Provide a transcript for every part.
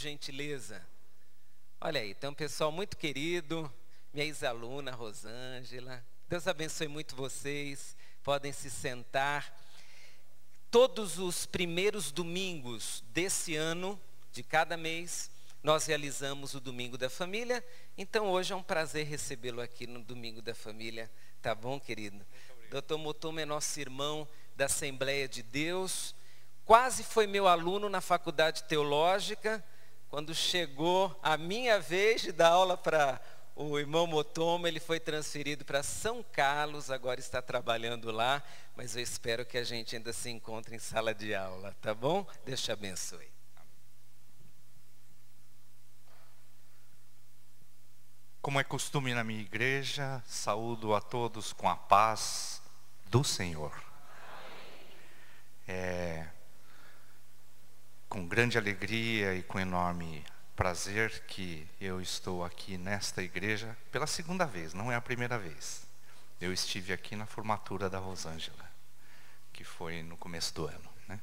gentileza. Olha aí, tem um pessoal muito querido, minha ex-aluna Rosângela. Deus abençoe muito vocês, podem se sentar. Todos os primeiros domingos desse ano, de cada mês, nós realizamos o Domingo da Família. Então hoje é um prazer recebê-lo aqui no Domingo da Família. Tá bom, querido? Dr. Motoma é nosso irmão da Assembleia de Deus. Quase foi meu aluno na faculdade teológica. Quando chegou a minha vez de dar aula para o irmão Motoma, ele foi transferido para São Carlos, agora está trabalhando lá, mas eu espero que a gente ainda se encontre em sala de aula, tá bom? Deus te abençoe. Como é costume na minha igreja, saúdo a todos com a paz do Senhor. Com grande alegria e com enorme prazer que eu estou aqui nesta igreja pela segunda vez, não é a primeira vez. Eu estive aqui na formatura da Rosângela, que foi no começo do ano, né?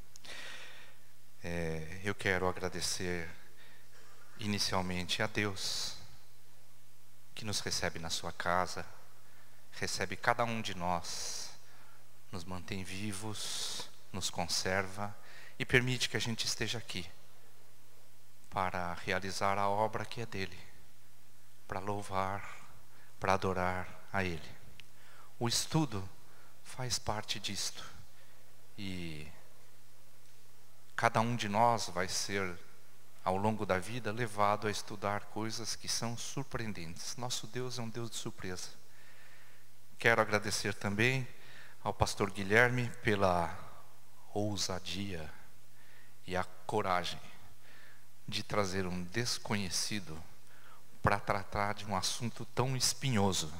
Eu quero agradecer inicialmente a Deus, que nos recebe na sua casa, recebe cada um de nós, nos mantém vivos, nos conserva e permite que a gente esteja aqui para realizar a obra que é dele, para louvar, para adorar a ele. O estudo faz parte disto e cada um de nós vai ser, ao longo da vida, levado a estudar coisas que são surpreendentes. Nosso Deus é um Deus de surpresa. Quero agradecer também ao pastor Guilherme pela ousadia e a coragem de trazer um desconhecido para tratar de um assunto tão espinhoso,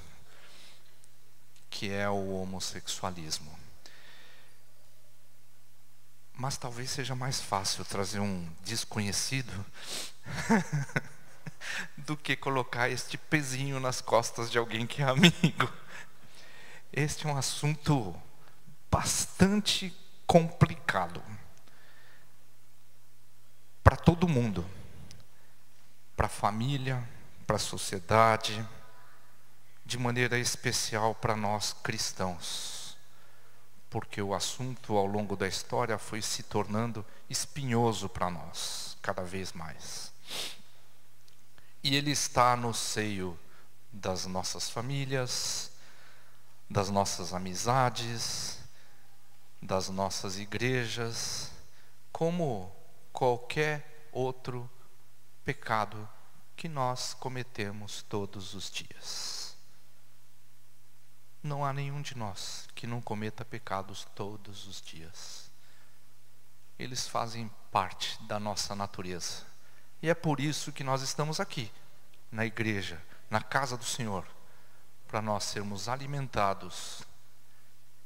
que é o homossexualismo. Mas talvez seja mais fácil trazer um desconhecido do que colocar este pezinho nas costas de alguém que é amigo. Este é um assunto bastante complicado para todo mundo, para a família, para a sociedade, de maneira especial para nós cristãos, porque o assunto ao longo da história foi se tornando espinhoso para nós, cada vez mais. E ele está no seio das nossas famílias, das nossas amizades, das nossas igrejas, como qualquer outro pecado que nós cometemos todos os dias. Não há nenhum de nós que não cometa pecados todos os dias. Eles fazem parte da nossa natureza. E é por isso que nós estamos aqui, na igreja, na casa do Senhor, para nós sermos alimentados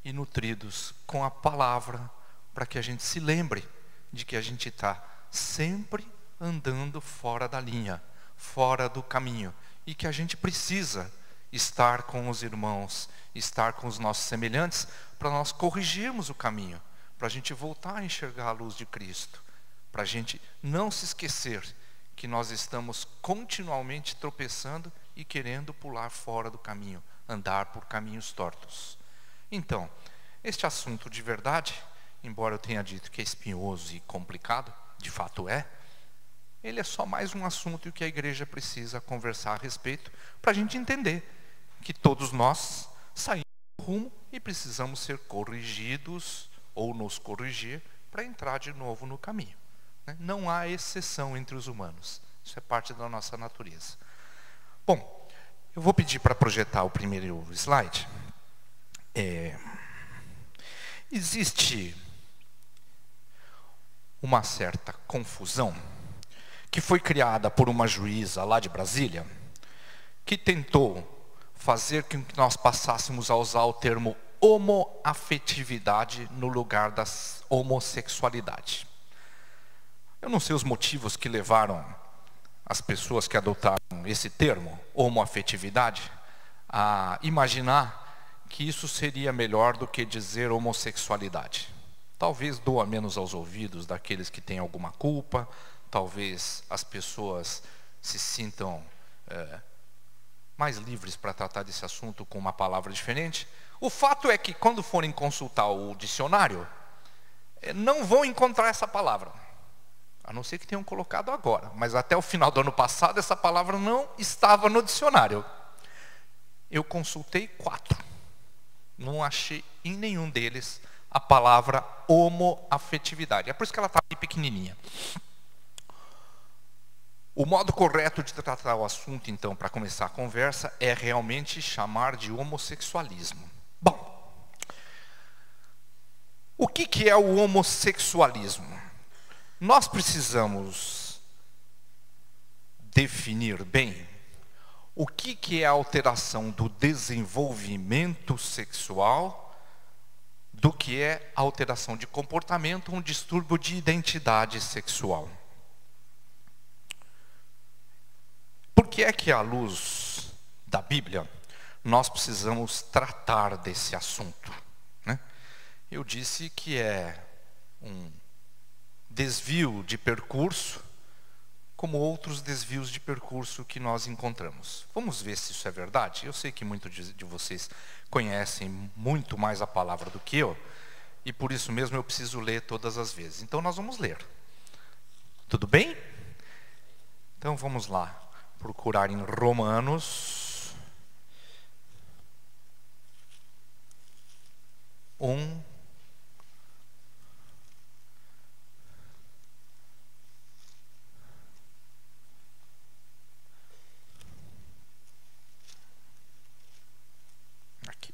e nutridos com a palavra, para que a gente se lembre de que a gente está sempre andando fora da linha, fora do caminho, e que a gente precisa estar com os irmãos, estar com os nossos semelhantes, para nós corrigirmos o caminho, para a gente voltar a enxergar a luz de Cristo, para a gente não se esquecer que nós estamos continuamente tropeçando e querendo pular fora do caminho, andar por caminhos tortos. Então, este assunto de verdade, embora eu tenha dito que é espinhoso e complicado, de fato é, ele é só mais um assunto que a igreja precisa conversar a respeito, para a gente entender que todos nós saímos do rumo e precisamos ser corrigidos ou nos corrigir para entrar de novo no caminho. Não há exceção entre os humanos, isso é parte da nossa natureza. Bom, eu vou pedir para projetar o primeiro slide. Existe uma certa confusão que foi criada por uma juíza lá de Brasília, que tentou fazer com que nós passássemos a usar o termo homoafetividade no lugar da homossexualidade. Eu não sei os motivos que levaram as pessoas que adotaram esse termo, homoafetividade, a imaginar que isso seria melhor do que dizer homossexualidade. Talvez doa menos aos ouvidos daqueles que têm alguma culpa, talvez as pessoas se sintam mais livres para tratar desse assunto com uma palavra diferente. O fato é que quando forem consultar o dicionário, não vão encontrar essa palavra. A não ser que tenham colocado agora. Mas até o final do ano passado, essa palavra não estava no dicionário. Eu consultei 4. Não achei em nenhum deles a palavra homoafetividade. É por isso que ela está aqui pequenininha. O modo correto de tratar o assunto, então, para começar a conversa, é realmente chamar de homossexualismo. Bom, o que é o homossexualismo? Nós precisamos definir bem o que é a alteração do desenvolvimento sexual do que é a alteração de comportamento, um distúrbio de identidade sexual. Por que é que, à luz da Bíblia, nós precisamos tratar desse assunto, né? Eu disse que é um desvio de percurso, como outros desvios de percurso que nós encontramos. Vamos ver se isso é verdade? Eu sei que muitos de vocês conhecem muito mais a palavra do que eu, e por isso mesmo eu preciso ler todas as vezes. Então nós vamos ler. Tudo bem? Então vamos lá. Procurar em Romanos 1. Aqui.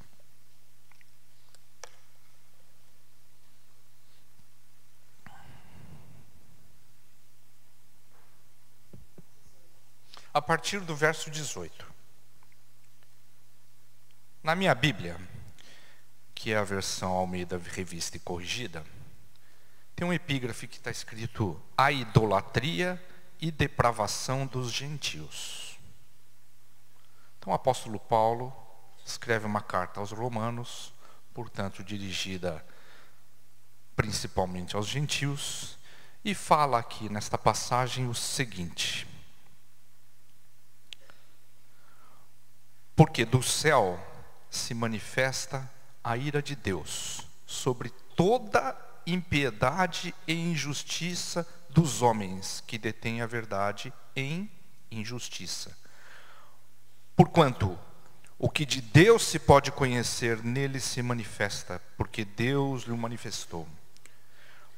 A partir do verso 18. Na minha Bíblia, que é a versão Almeida Revista e Corrigida, tem um epígrafe que está escrito: a idolatria e depravação dos gentios. Então o apóstolo Paulo escreve uma carta aos romanos, portanto dirigida principalmente aos gentios, e fala aqui nesta passagem o seguinte: porque do céu se manifesta a ira de Deus sobre toda impiedade e injustiça dos homens que detêm a verdade em injustiça. Porquanto o que de Deus se pode conhecer nele se manifesta, porque Deus lhe manifestou.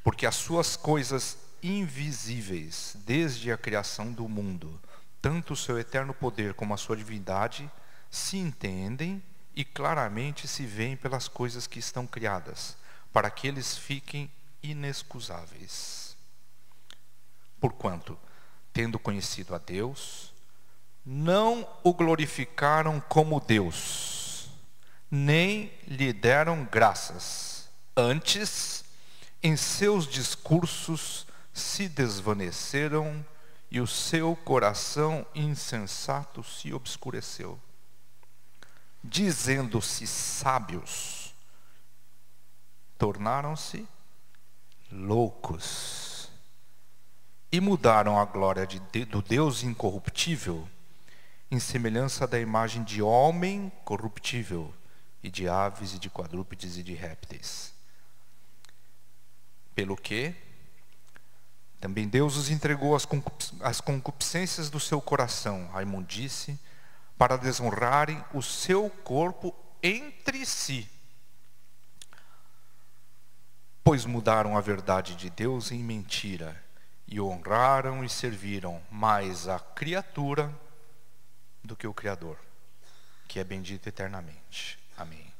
Porque as suas coisas invisíveis, desde a criação do mundo, tanto o seu eterno poder como a sua divindade, se entendem e claramente se veem pelas coisas que estão criadas, para que eles fiquem inexcusáveis. Porquanto, tendo conhecido a Deus, não o glorificaram como Deus, nem lhe deram graças. Antes, em seus discursos se desvaneceram e o seu coração insensato se obscureceu. Dizendo-se sábios, tornaram-se loucos e mudaram a glória do Deus incorruptível em semelhança da imagem de homem corruptível e de aves e de quadrúpedes e de répteis. Pelo que também Deus os entregou às concupiscências do seu coração, à imundície, para desonrarem o seu corpo entre si. Pois mudaram a verdade de Deus em mentira, e honraram e serviram mais a criatura do que o Criador, que é bendito eternamente. Amém.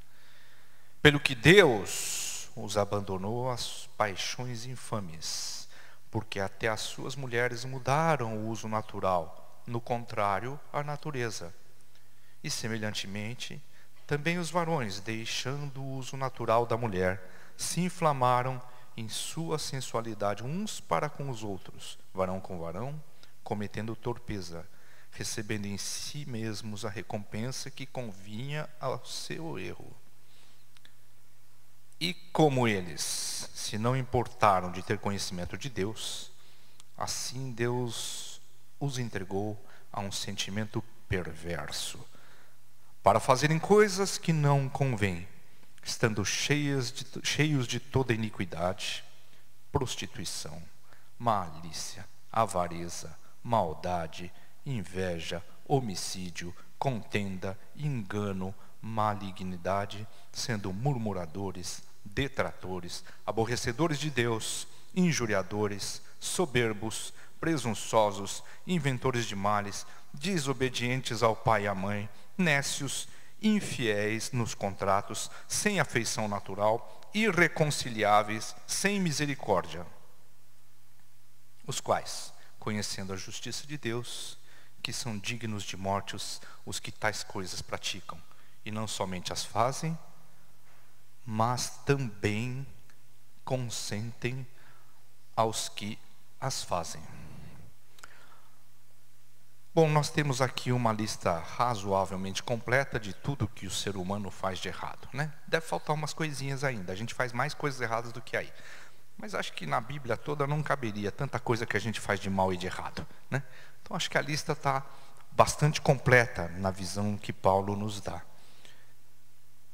Pelo que Deus os abandonou às paixões infames, porque até as suas mulheres mudaram o uso natural, no contrário à natureza. E semelhantemente, também os varões, deixando o uso natural da mulher, se inflamaram em sua sensualidade uns para com os outros, varão com varão, cometendo torpeza, recebendo em si mesmos a recompensa que convinha ao seu erro. E como eles se não importaram de ter conhecimento de Deus, Assim Deus os entregou a um sentimento perverso, para fazerem coisas que não convêm, estando cheios de toda iniquidade, prostituição, malícia, avareza, maldade, inveja, homicídio, contenda, engano, malignidade, sendo murmuradores, detratores, aborrecedores de Deus, injuriadores, soberbos, presunçosos, inventores de males, desobedientes ao pai e à mãe, nécios, infiéis nos contratos, sem afeição natural, irreconciliáveis, sem misericórdia, os quais, conhecendo a justiça de Deus, que são dignos de morte os que tais coisas praticam, e não somente as fazem, mas também consentem aos que as fazem. Bom, nós temos aqui uma lista razoavelmente completa de tudo que o ser humano faz de errado, né? Deve faltar umas coisinhas ainda, a gente faz mais coisas erradas do que aí. Mas acho que na Bíblia toda não caberia tanta coisa que a gente faz de mal e de errado, né? Então acho que a lista está bastante completa na visão que Paulo nos dá.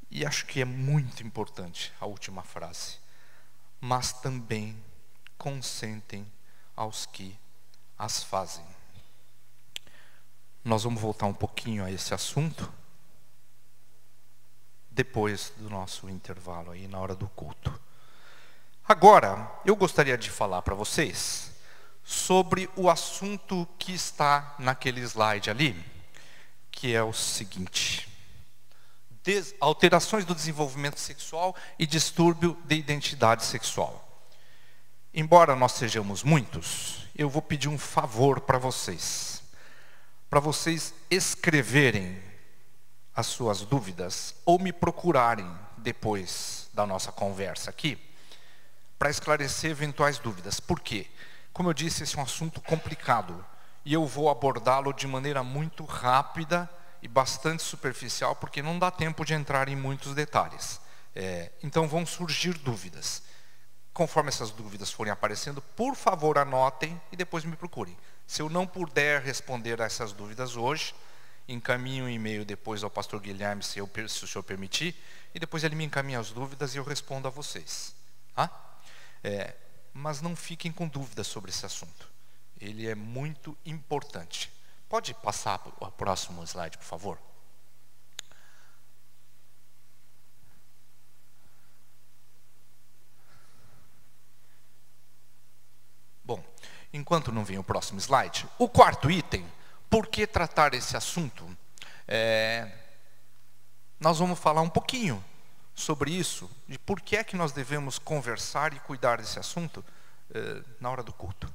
E acho que é muito importante a última frase. Mas também consentem aos que as fazem. Nós vamos voltar um pouquinho a esse assunto depois do nosso intervalo aí na hora do culto. Agora, eu gostaria de falar para vocês sobre o assunto que está naquele slide ali, que é o seguinte: alterações do desenvolvimento sexual e distúrbio de identidade sexual. Embora nós sejamos muitos, eu vou pedir um favor para vocês escreverem as suas dúvidas ou me procurarem depois da nossa conversa aqui, para esclarecer eventuais dúvidas. Por quê? Como eu disse, esse é um assunto complicado e eu vou abordá-lo de maneira muito rápida e bastante superficial, porque não dá tempo de entrar em muitos detalhes. Então vão surgir dúvidas. Conforme essas dúvidas forem aparecendo, por favor anotem e depois me procurem. Se eu não puder responder a essas dúvidas hoje, encaminho um e-mail depois ao pastor Guilherme, se o senhor permitir, e depois ele me encaminha as dúvidas e eu respondo a vocês. Tá? Mas não fiquem com dúvidas sobre esse assunto. Ele é muito importante. Pode passar o próximo slide, por favor? Bom, enquanto não vem o próximo slide, o quarto item, por que tratar esse assunto? Nós vamos falar um pouquinho sobre isso, de por que é que nós devemos conversar e cuidar desse assunto na hora do culto.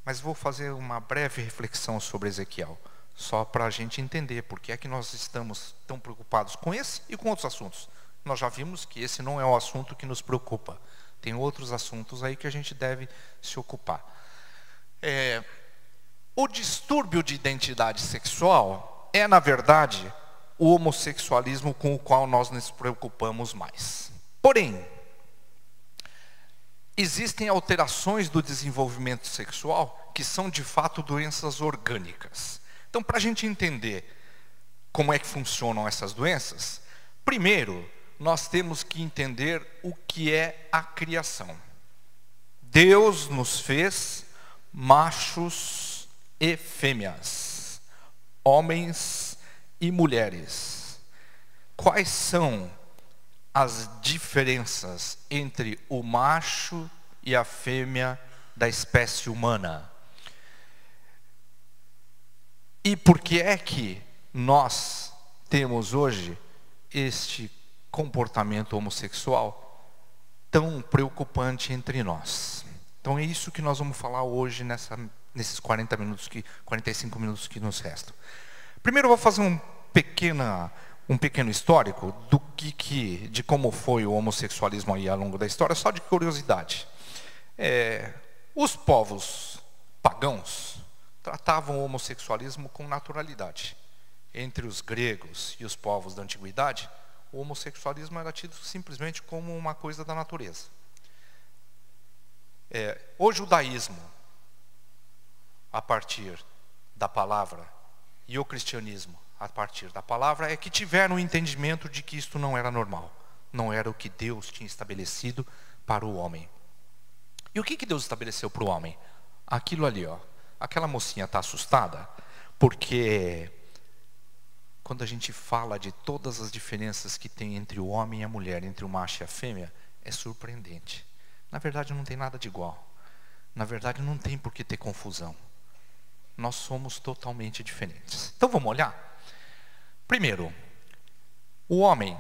Mas vou fazer uma breve reflexão sobre Ezequiel, só para a gente entender por que é que nós estamos tão preocupados com esse e com outros assuntos. Nós já vimos que esse não é o assunto que nos preocupa. Tem outros assuntos aí que a gente deve se ocupar. O distúrbio de identidade sexual é, na verdade, o homossexualismo com o qual nós nos preocupamos mais. Porém, existem alterações do desenvolvimento sexual que são, de fato, doenças orgânicas. Então, para a gente entender como é que funcionam essas doenças, primeiro, nós temos que entender o que é a criação. Deus nos fez machos e fêmeas, homens e mulheres. Quais são as diferenças entre o macho e a fêmea da espécie humana? E por que é que nós temos hoje este comportamento homossexual tão preocupante entre nós? Então é isso que nós vamos falar hoje nesses 45 minutos que nos restam. Primeiro eu vou fazer um pequeno histórico de como foi o homossexualismo aí ao longo da história, só de curiosidade. Os povos pagãos tratavam o homossexualismo com naturalidade. Entre os gregos e os povos da antiguidade, o homossexualismo era tido simplesmente como uma coisa da natureza. O judaísmo a partir da palavra e o cristianismo a partir da palavra é que tiveram o entendimento de que isto não era normal. Não era o que Deus tinha estabelecido para o homem. E o que Deus estabeleceu para o homem? Aquilo ali, ó. Aquela mocinha está assustada porque quando a gente fala de todas as diferenças que tem entre o homem e a mulher, entre o macho e a fêmea, é surpreendente. Na verdade não tem nada de igual. Na verdade não tem por que ter confusão. Nós somos totalmente diferentes. Então vamos olhar? Primeiro, o homem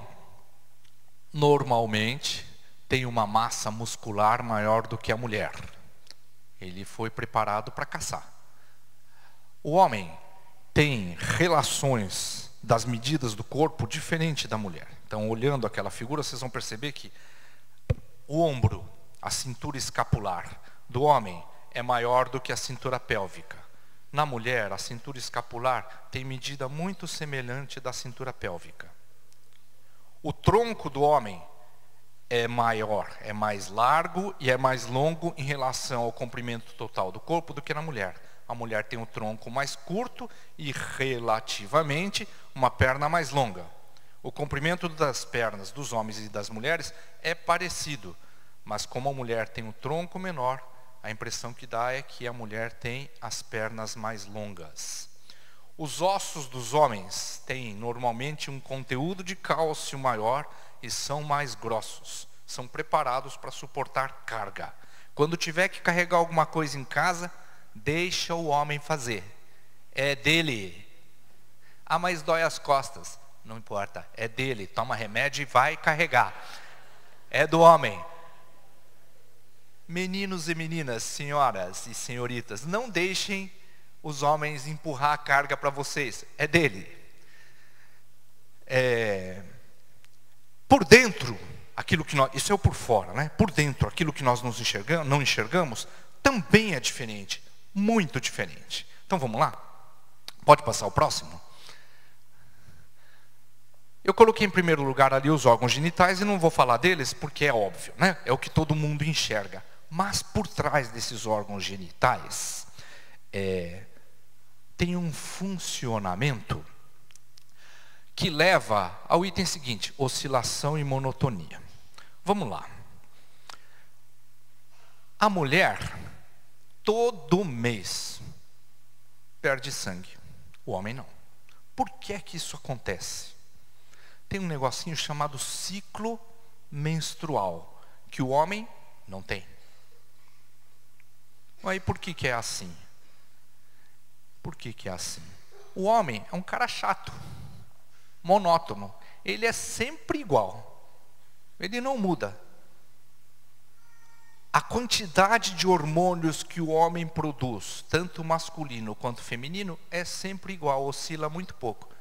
normalmente tem uma massa muscular maior do que a mulher. Ele foi preparado para caçar. O homem tem relações das medidas do corpo diferente da mulher. Então, olhando aquela figura, vocês vão perceber que o ombro, a cintura escapular do homem é maior do que a cintura pélvica. Na mulher, a cintura escapular tem medida muito semelhante da cintura pélvica. O tronco do homem é maior, é mais largo e é mais longo em relação ao comprimento total do corpo do que na mulher. A mulher tem um tronco mais curto e relativamente uma perna mais longa. O comprimento das pernas dos homens e das mulheres é parecido, mas como a mulher tem um tronco menor, a impressão que dá é que a mulher tem as pernas mais longas. Os ossos dos homens têm normalmente um conteúdo de cálcio maior e são mais grossos. São preparados para suportar carga. Quando tiver que carregar alguma coisa em casa, deixa o homem fazer. É dele. Ah, mas dói as costas. Não importa, é dele. Toma remédio e vai carregar. É do homem. Meninos e meninas, senhoras e senhoritas, não deixem os homens empurrar a carga para vocês. É dele. Por dentro, aquilo que nós, isso é o por fora, né? Por dentro, aquilo que nós não enxergamos, também é diferente, muito diferente. Então vamos lá? Pode passar o próximo? Eu coloquei em primeiro lugar ali os órgãos genitais e não vou falar deles porque é óbvio, né? É o que todo mundo enxerga. Mas por trás desses órgãos genitais tem um funcionamento que leva ao item seguinte: oscilação e monotonia. Vamos lá. A mulher, todo mês, perde sangue. O homem não. Por que é que isso acontece? Tem um negocinho chamado ciclo menstrual, que o homem não tem. Aí por que é assim? Por que é assim? O homem é um cara chato, monótono. Ele é sempre igual. Ele não muda. A quantidade de hormônios que o homem produz, tanto masculino quanto feminino, é sempre igual, oscila muito pouco.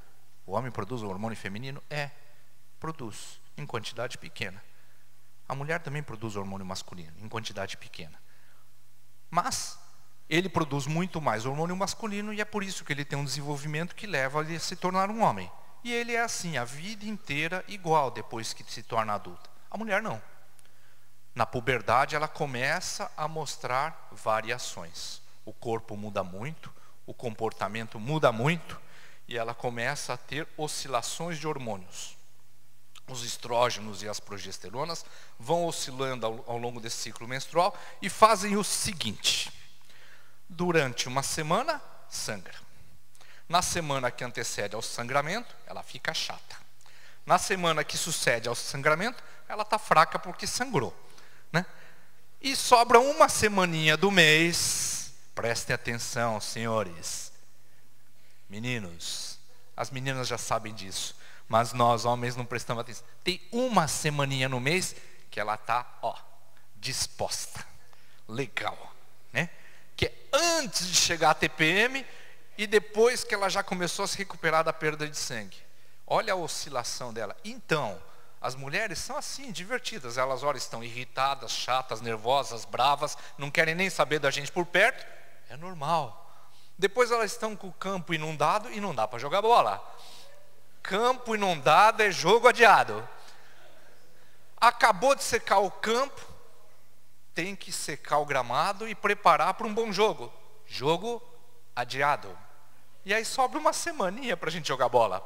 O homem produz o hormônio feminino? Produz, em quantidade pequena. A mulher também produz hormônio masculino, em quantidade pequena. Mas ele produz muito mais hormônio masculino e é por isso que ele tem um desenvolvimento que leva ele a se tornar um homem. E ele é assim, a vida inteira igual depois que se torna adulta. A mulher não. Na puberdade ela começa a mostrar variações. O corpo muda muito, o comportamento muda muito e ela começa a ter oscilações de hormônios. Os estrógenos e as progesteronas vão oscilando ao longo desse ciclo menstrual e fazem o seguinte: durante uma semana, sangra. Na semana que antecede ao sangramento, ela fica chata. Na semana que sucede ao sangramento, ela está fraca porque sangrou, né? E sobra uma semaninha do mês. Prestem atenção, senhores. Meninos, as meninas já sabem disso. Mas nós, homens, não prestamos atenção. Tem uma semaninha no mês que ela está, disposta. Legal, né? Que é antes de chegar a TPM e depois que ela já começou a se recuperar da perda de sangue. Olha a oscilação dela. Então, as mulheres são assim, divertidas. Elas, ora, estão irritadas, chatas, nervosas, bravas, não querem nem saber da gente por perto. É normal. Depois elas estão com o campo inundado e não dá para jogar bola. Campo inundado é jogo adiado. Acabou de secar o campo, tem que secar o gramado e preparar para um bom jogo. Jogo adiado. E aí sobra uma semaninha para a gente jogar bola.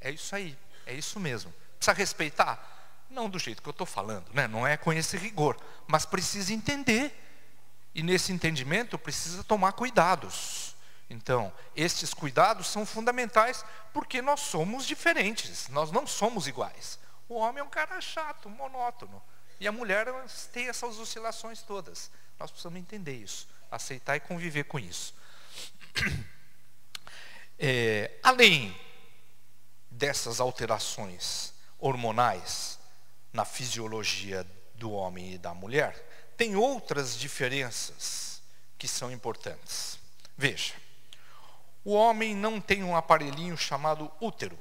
É isso aí, é isso mesmo. Precisa respeitar? Não do jeito que eu estou falando, né? Não é com esse rigor, mas precisa entender. E nesse entendimento precisa tomar cuidados. Então, estes cuidados são fundamentais porque nós somos diferentes, nós não somos iguais. O homem é um cara chato, monótono. E a mulher tem essas oscilações todas. Nós precisamos entender isso, aceitar e conviver com isso. Além dessas alterações hormonais na fisiologia do homem e da mulher, tem outras diferenças que são importantes. Veja, o homem não tem um aparelhinho chamado útero,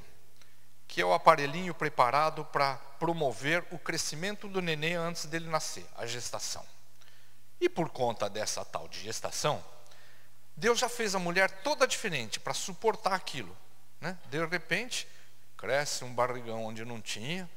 que é o aparelhinho preparado para promover o crescimento do neném antes dele nascer, a gestação. E por conta dessa tal de gestação, Deus já fez a mulher toda diferente para suportar aquilo, né? De repente, cresce um barrigão onde não tinha,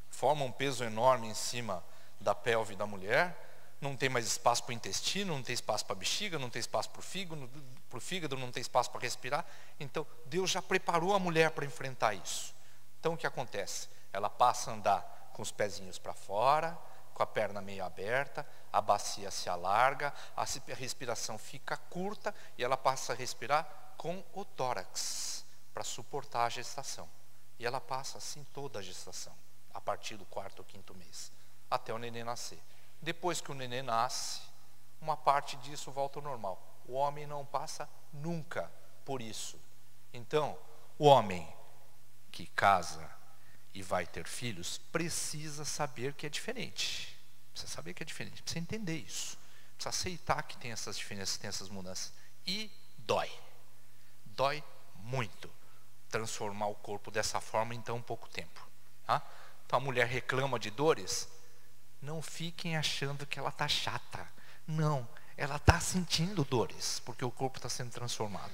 forma um peso enorme em cima da pelve da mulher, não tem mais espaço para o intestino, não tem espaço para a bexiga, não tem espaço para o fígado, não tem espaço para respirar. Então, Deus já preparou a mulher para enfrentar isso. Então, o que acontece? Ela passa a andar com os pezinhos para fora, com a perna meio aberta, a bacia se alarga, a respiração fica curta e ela passa a respirar com o tórax para suportar a gestação. E ela passa assim toda a gestação, a partir do 4º ou 5º mês, até o neném nascer. Depois que o neném nasce, uma parte disso volta ao normal. O homem não passa nunca por isso. Então, o homem que casa e vai ter filhos precisa saber que é diferente. Precisa saber que é diferente, precisa entender isso. Precisa aceitar que tem essas diferenças, tem essas mudanças. E dói. Dói muito transformar o corpo dessa forma em tão pouco tempo. Tá? Então a mulher reclama de dores. Não fiquem achando que ela está chata. Não, ela está sentindo dores, porque o corpo está sendo transformado.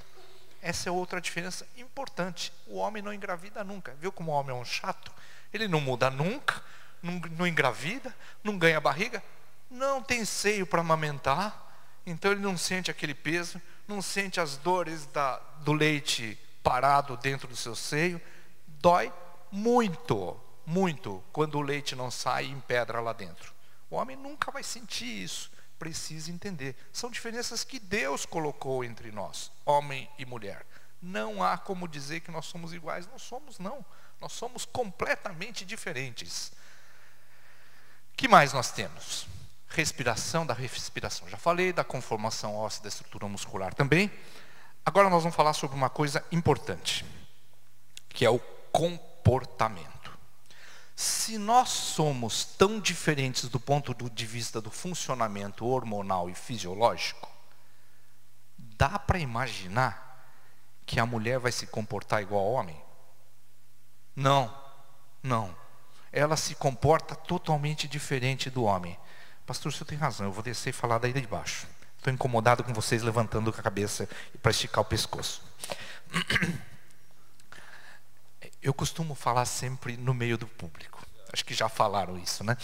Essa é outra diferença importante. O homem não engravida nunca. Viu como o homem é um chato? Ele não muda nunca, não engravida, não ganha barriga, não tem seio para amamentar, então ele não sente aquele peso, não sente as dores do leite parado dentro do seu seio. Dói muito, muito, quando o leite não sai e empedra lá dentro. O homem nunca vai sentir isso. Precisa entender. São diferenças que Deus colocou entre nós, homem e mulher. Não há como dizer que nós somos iguais. Não somos, não. Nós somos completamente diferentes. O que mais nós temos? Respiração, da respiração. Já falei da conformação óssea, da estrutura muscular também. Agora nós vamos falar sobre uma coisa importante, que é o comportamento. Se nós somos tão diferentes do ponto de vista do funcionamento hormonal e fisiológico, dá para imaginar que a mulher vai se comportar igual ao homem? Não, não. Ela se comporta totalmente diferente do homem. Pastor, o senhor tem razão, eu vou descer e falar daí de baixo. Estou incomodado com vocês levantando a cabeça para esticar o pescoço. Eu costumo falar sempre no meio do público. Acho que já falaram isso, né?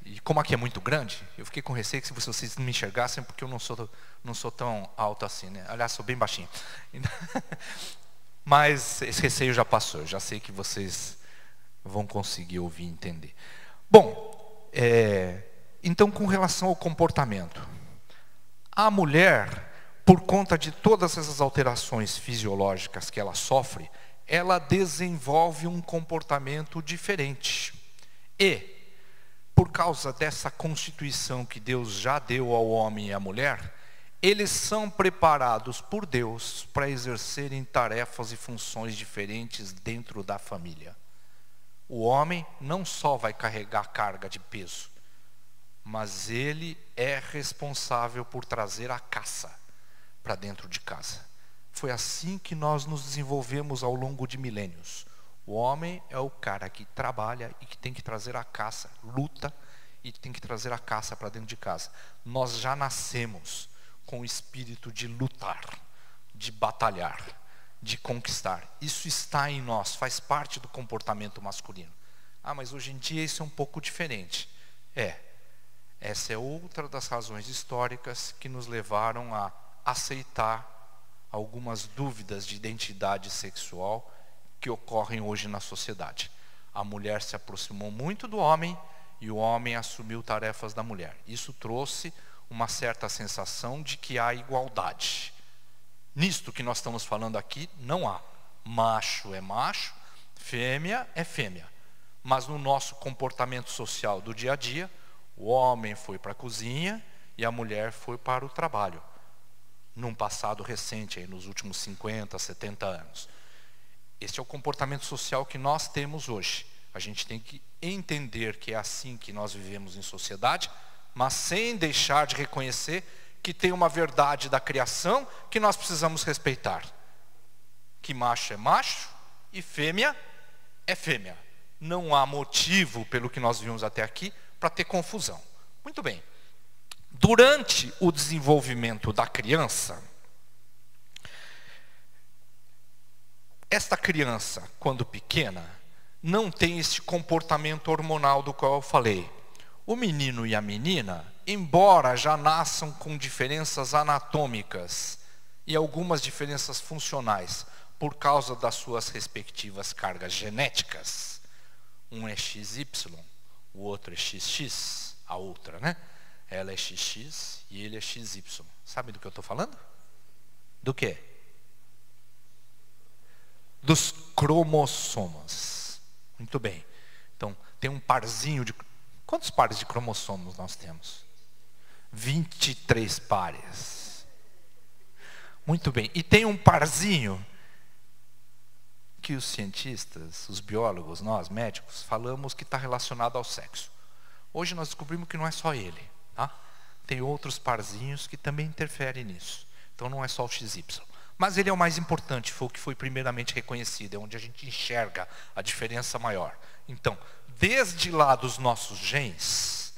E como aqui é muito grande, eu fiquei com receio que se vocês não me enxergassem, porque eu não sou tão alto assim, né? Aliás, sou bem baixinho. Mas esse receio já passou, eu já sei que vocês vão conseguir ouvir e entender. Bom, então com relação ao comportamento, a mulher, por conta de todas essas alterações fisiológicas que ela sofre, ela desenvolve um comportamento diferente. E, por causa dessa constituição que Deus já deu ao homem e à mulher, eles são preparados por Deus para exercerem tarefas e funções diferentes dentro da família. O homem não só vai carregar carga de peso, mas ele é responsável por trazer a caça para dentro de casa. Foi assim que nós nos desenvolvemos ao longo de milênios. O homem é o cara que trabalha e que tem que trazer a caça, luta e tem que trazer a caça para dentro de casa. Nós já nascemos com o espírito de lutar, de batalhar, de conquistar. Isso está em nós, faz parte do comportamento masculino. Mas hoje em dia isso é um pouco diferente. Essa é outra das razões históricas que nos levaram a aceitar algumas dúvidas de identidade sexual que ocorrem hoje na sociedade. A mulher se aproximou muito do homem e o homem assumiu tarefas da mulher. Isso trouxe uma certa sensação de que há igualdade. Nisto que nós estamos falando aqui, não há. Macho é macho, fêmea é fêmea. Mas no nosso comportamento social do dia a dia, o homem foi para a cozinha e a mulher foi para o trabalho. Num passado recente, aí, nos últimos 50, 70 anos. Este é o comportamento social que nós temos hoje. A gente tem que entender que é assim que nós vivemos em sociedade, mas sem deixar de reconhecer que tem uma verdade da criação que nós precisamos respeitar. Que macho é macho e fêmea é fêmea. Não há motivo, pelo que nós vimos até aqui, para ter confusão. Muito bem. Durante o desenvolvimento da criança, esta criança, quando pequena, não tem esse comportamento hormonal do qual eu falei. O menino e a menina, embora já nasçam com diferenças anatômicas e algumas diferenças funcionais, por causa das suas respectivas cargas genéticas, um é XY, o outro é XX, a outra, né? Ela é XX e ele é XY. Sabe do que eu estou falando? Do quê? Dos cromossomos. Muito bem. Então, tem um parzinho de... Quantos pares de cromossomos nós temos? 23 pares. Muito bem. E tem um parzinho que os cientistas, os biólogos, nós, médicos, falamos que está relacionado ao sexo. Hoje nós descobrimos que não é só ele. Tá? Tem outros parzinhos que também interferem nisso. Então não é só o XY. Mas ele é o mais importante, foi o que foi primeiramente reconhecido, é onde a gente enxerga a diferença maior. Então, desde lá dos nossos genes,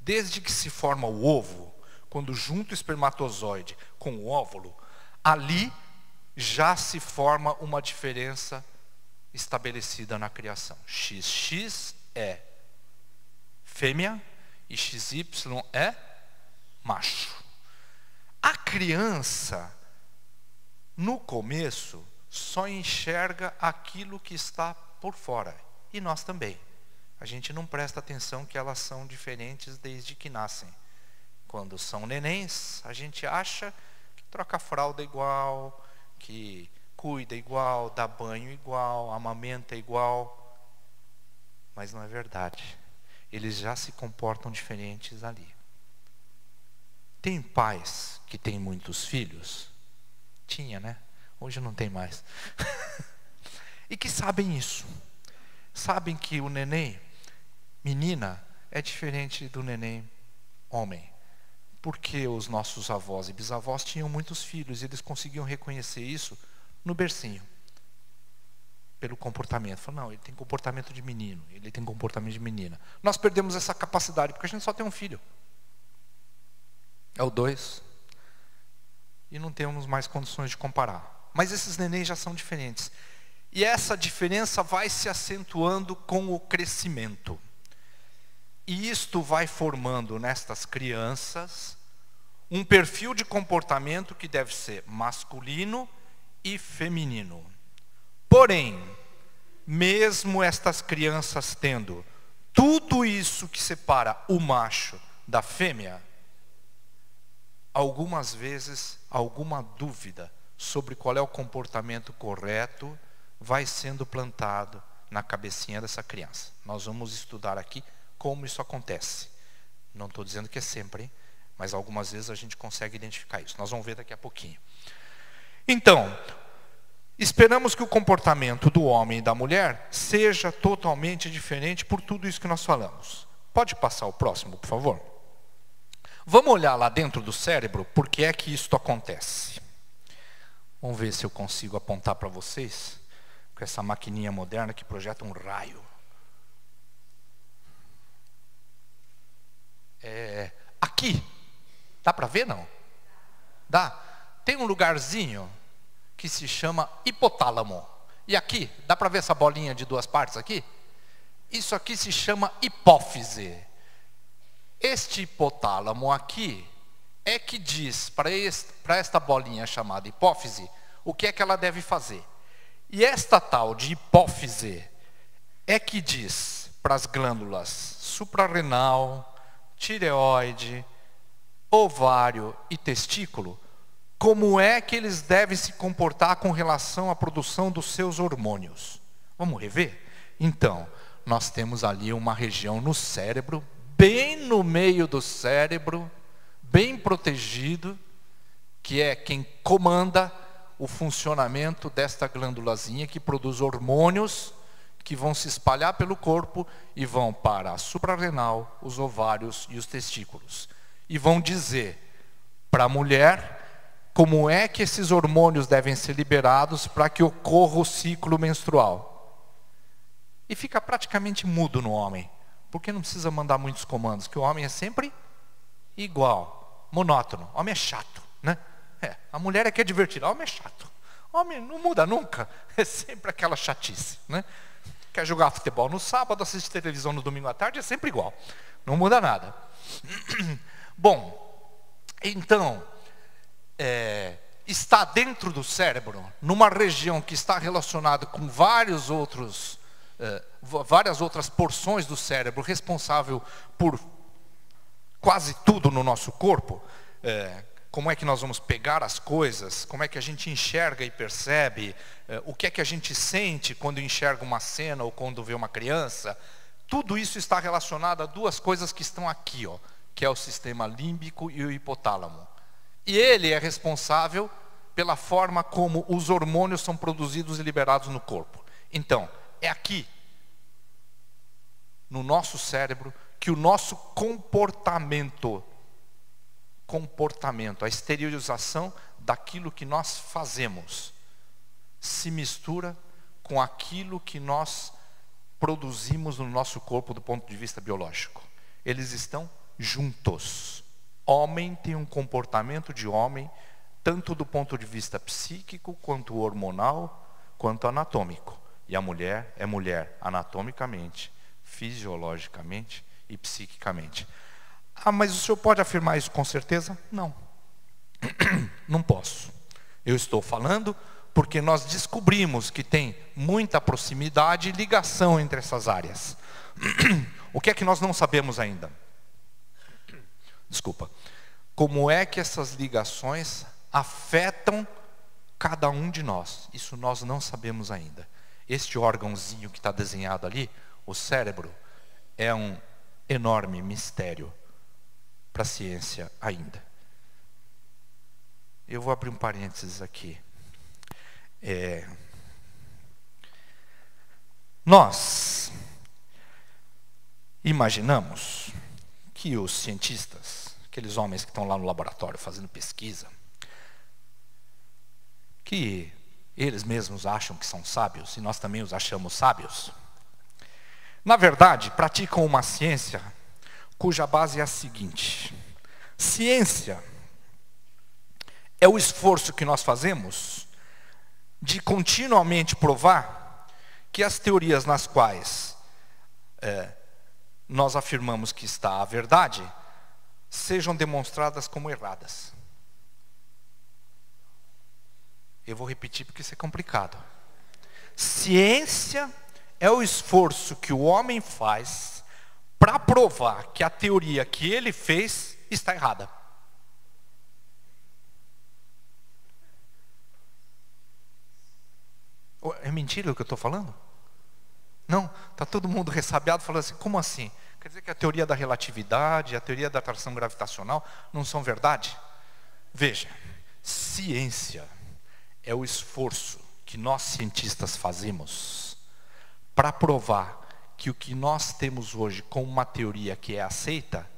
desde que se forma o ovo, quando junta o espermatozoide com o óvulo, ali já se forma uma diferença estabelecida na criação. XX é fêmea e XY é macho. A criança, no começo, só enxerga aquilo que está por fora. E nós também. A gente não presta atenção que elas são diferentes desde que nascem. Quando são nenéns, a gente acha que troca a fralda igual, que cuida igual, dá banho igual, amamenta igual. Mas não é verdade. Eles já se comportam diferentes ali. Tem pais que têm muitos filhos? Tinha, né? Hoje não tem mais. E que sabem isso. Sabem que o neném, menina, é diferente do neném homem. Porque os nossos avós e bisavós tinham muitos filhos e eles conseguiam reconhecer isso no bercinho. Pelo comportamento. Falaram, não, ele tem comportamento de menino, ele tem comportamento de menina. Nós perdemos essa capacidade porque a gente só tem um filho. É o 2. E não temos mais condições de comparar. Mas esses nenéns já são diferentes. E essa diferença vai se acentuando com o crescimento. E isto vai formando nestas crianças um perfil de comportamento que deve ser masculino e feminino. Porém, mesmo estas crianças tendo tudo isso que separa o macho da fêmea, algumas vezes, alguma dúvida sobre qual é o comportamento correto vai sendo plantado na cabecinha dessa criança. Nós vamos estudar aqui como isso acontece. Não estou dizendo que é sempre, hein? Mas algumas vezes a gente consegue identificar isso. Nós vamos ver daqui a pouquinho. Então, esperamos que o comportamento do homem e da mulher seja totalmente diferente por tudo isso que nós falamos. Pode passar o próximo, por favor? Vamos olhar lá dentro do cérebro, por que é que isso acontece. Vamos ver se eu consigo apontar para vocês, com essa maquininha moderna que projeta um raio. Aqui, dá para ver não? Dá? Tem um lugarzinho que se chama hipotálamo. E aqui, dá para ver essa bolinha de 2 partes aqui? Isso aqui se chama hipófise. Este hipotálamo aqui, é que diz para esta bolinha chamada hipófise o que é que ela deve fazer. E esta tal de hipófise é que diz para as glândulas suprarrenal, tireoide, ovário e testículo como é que eles devem se comportar com relação à produção dos seus hormônios. Vamos rever? Então, nós temos ali uma região no cérebro, bem no meio do cérebro, bem protegido, que é quem comanda o funcionamento desta glândulazinha que produz hormônios que vão se espalhar pelo corpo e vão para a suprarrenal, os ovários e os testículos. E vão dizer para a mulher como é que esses hormônios devem ser liberados para que ocorra o ciclo menstrual. E fica praticamente mudo no homem, porque não precisa mandar muitos comandos, que o homem é sempre igual, monótono. O homem é chato, né? A mulher é que é divertida, o homem é chato. O homem não muda nunca, é sempre aquela chatice, né? Quer jogar futebol no sábado, assistir televisão no domingo à tarde, é sempre igual. Não muda nada. Bom, então, está dentro do cérebro, numa região que está relacionada com várias outras porções do cérebro, responsável por quase tudo no nosso corpo. Como é que nós vamos pegar as coisas, como é que a gente enxerga e percebe, o que é que a gente sente quando enxerga uma cena ou quando vê uma criança. Tudo isso está relacionado a duas coisas que estão aqui, ó, que é o sistema límbico e o hipotálamo. E ele é responsável pela forma como os hormônios são produzidos e liberados no corpo. Então, é aqui, no nosso cérebro, que o nosso comportamento, a exteriorização daquilo que nós fazemos, se mistura com aquilo que nós produzimos no nosso corpo do ponto de vista biológico. Eles estão juntos. Homem tem um comportamento de homem, tanto do ponto de vista psíquico, quanto hormonal, quanto anatômico. E a mulher é mulher anatomicamente, fisiologicamente e psiquicamente. Ah, mas o senhor pode afirmar isso com certeza? Não. Não posso. Eu estou falando porque nós descobrimos que tem muita proximidade e ligação entre essas áreas. O que é que nós não sabemos ainda? Desculpa. Como é que essas ligações afetam cada um de nós? Isso nós não sabemos ainda. Este órgãozinho que está desenhado ali, o cérebro, é um enorme mistério para a ciência ainda. Eu vou abrir um parênteses aqui. Nós imaginamos que os cientistas, aqueles homens que estão lá no laboratório fazendo pesquisa, que eles mesmos acham que são sábios, e nós também os achamos sábios, na verdade, praticam uma ciência cuja base é a seguinte: ciência é o esforço que nós fazemos de continuamente provar que as teorias nas quais nós afirmamos que está a verdade sejam demonstradas como erradas. Eu vou repetir porque isso é complicado. Ciência é o esforço que o homem faz para provar que a teoria que ele fez está errada. É mentira o que eu estou falando? Não, está todo mundo ressabiado falando assim, como assim? Quer dizer que a teoria da relatividade, a teoria da atração gravitacional não são verdade? Veja, ciência é o esforço que nós cientistas fazemos para provar que o que nós temos hoje como uma teoria que é aceita,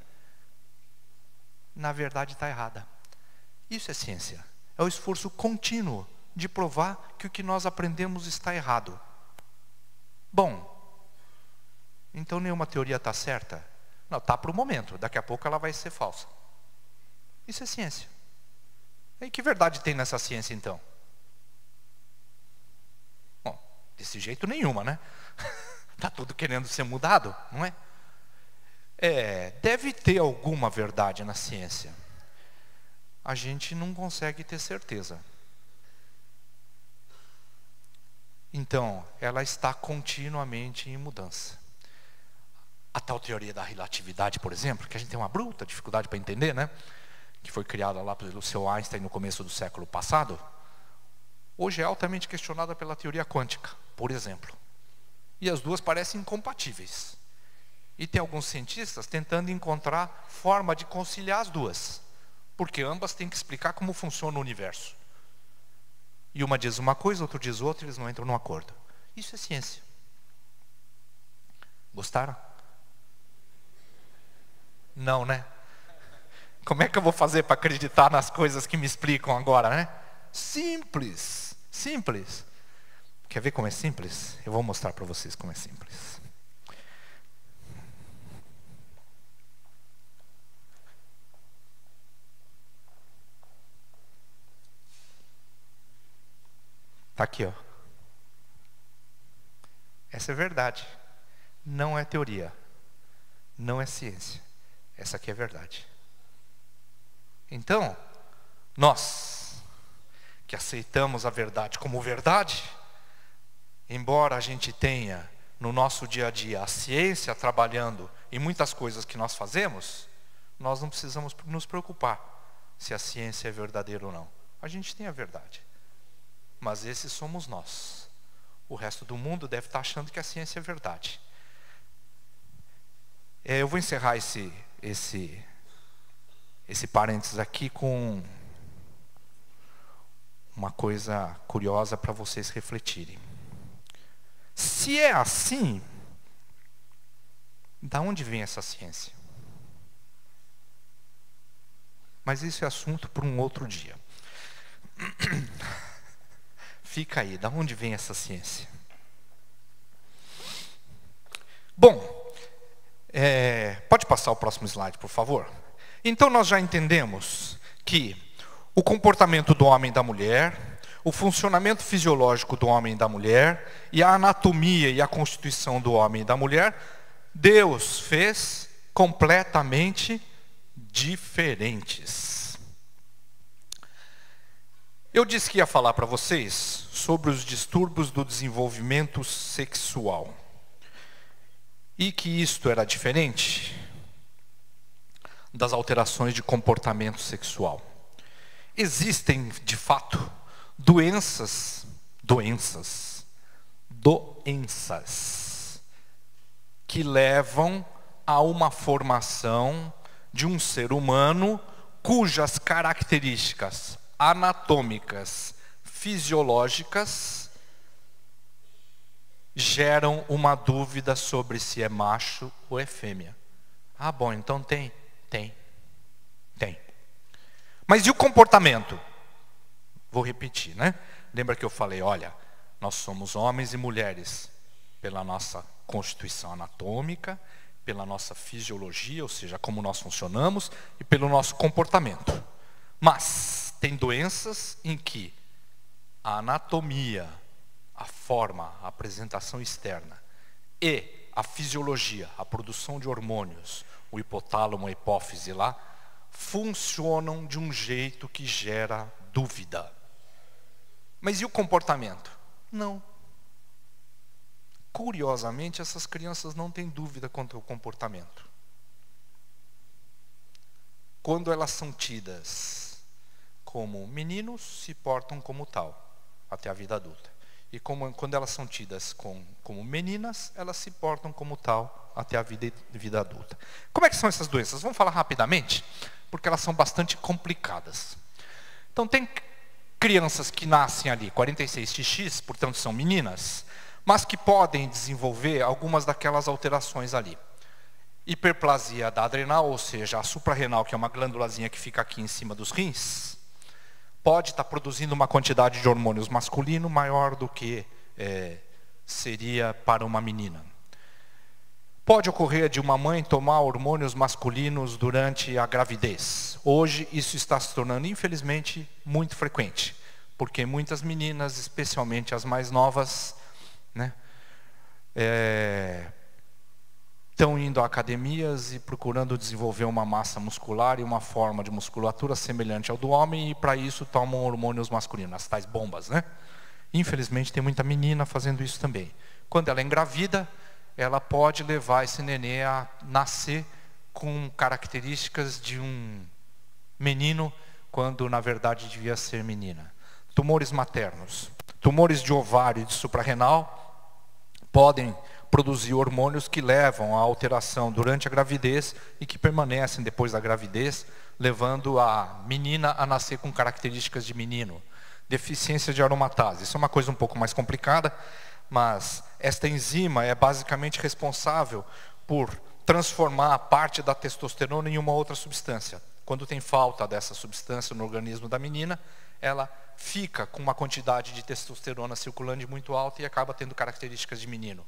na verdade está errada. Isso é ciência. É o esforço contínuo de provar que o que nós aprendemos está errado. Bom, então nenhuma teoria está certa? Não, está para o momento. Daqui a pouco ela vai ser falsa. Isso é ciência. E que verdade tem nessa ciência então? Bom, desse jeito nenhuma, né? Está tudo querendo ser mudado, não é? Deve ter alguma verdade na ciência. a gente não consegue ter certeza. Então, ela está continuamente em mudança. A tal teoria da relatividade, por exemplo, que a gente tem uma bruta dificuldade para entender, né? Que foi criada lá pelo seu Einstein no começo do século passado, hoje é altamente questionada pela teoria quântica, por exemplo. E as duas parecem incompatíveis. E tem alguns cientistas tentando encontrar forma de conciliar as duas, porque ambas têm que explicar como funciona o universo. E uma diz uma coisa, outro diz outra, eles não entram num acordo. Isso é ciência. Gostaram? Não, né? Como é que eu vou fazer para acreditar nas coisas que me explicam agora, né? Simples, simples. Quer ver como é simples? Eu vou mostrar para vocês como é simples. Está aqui, ó. Essa é verdade. Não é teoria. Não é ciência. Essa aqui é verdade. Então, nós que aceitamos a verdade como verdade, embora a gente tenha no nosso dia a dia a ciência trabalhando em muitas coisas que nós fazemos, nós não precisamos nos preocupar se a ciência é verdadeira ou não. A gente tem a verdade. Mas esses somos nós. O resto do mundo deve estar achando que a ciência é verdade. Eu vou encerrar esse parênteses aqui com uma coisa curiosa para vocês refletirem. Se é assim, da onde vem essa ciência? Mas isso é assunto para um outro dia. Fica aí, da onde vem essa ciência? Bom, pode passar o próximo slide, por favor? Então nós já entendemos que o comportamento do homem e da mulher, o funcionamento fisiológico do homem e da mulher, e a anatomia e a constituição do homem e da mulher, Deus fez completamente diferentes. Eu disse que ia falar para vocês sobre os distúrbios do desenvolvimento sexual. E que isto era diferente das alterações de comportamento sexual. Existem, de fato, doenças que levam a uma formação de um ser humano cujas características anatômicas, fisiológicas, geram uma dúvida sobre se é macho ou é fêmea. Ah, bom, então tem. Mas e o comportamento? Vou repetir, né? Lembra que eu falei, olha, nós somos homens e mulheres pela nossa constituição anatômica, pela nossa fisiologia, ou seja, como nós funcionamos, e pelo nosso comportamento. Mas tem doenças em que a anatomia, a forma, a apresentação externa e a fisiologia, a produção de hormônios, o hipotálamo, a hipófise lá, funcionam de um jeito que gera dúvida. Mas e o comportamento? Não. Curiosamente, essas crianças não têm dúvida quanto ao comportamento. Quando elas são tidas como meninos, se portam como tal, até a vida adulta. E quando elas são tidas como meninas, elas se portam como tal até a vida adulta. Como é que são essas doenças? Vamos falar rapidamente, porque elas são bastante complicadas. Então tem crianças que nascem ali, 46XX, portanto são meninas, mas que podem desenvolver algumas daquelas alterações ali. Hiperplasia da adrenal, ou seja, a suprarrenal, que é uma glândulazinha que fica aqui em cima dos rins, pode estar produzindo uma quantidade de hormônios masculino maior do que seria para uma menina. Pode ocorrer de uma mãe tomar hormônios masculinos durante a gravidez. Hoje isso está se tornando, infelizmente, muito frequente, porque muitas meninas, especialmente as mais novas, né, estão indo a academias e procurando desenvolver uma massa muscular e uma forma de musculatura semelhante ao do homem, e para isso tomam hormônios masculinos, as tais bombas, né? Infelizmente tem muita menina fazendo isso também. Quando ela é engravida, ela pode levar esse nenê a nascer com características de um menino, quando na verdade devia ser menina. Tumores maternos, tumores de ovário e de suprarrenal podem produzir hormônios que levam à alteração durante a gravidez e que permanecem depois da gravidez, levando a menina a nascer com características de menino. Deficiência de aromatase, isso é uma coisa um pouco mais complicada, mas esta enzima é basicamente responsável por transformar a parte da testosterona em uma outra substância. Quando tem falta dessa substância no organismo da menina, ela fica com uma quantidade de testosterona circulante muito alta e acaba tendo características de menino.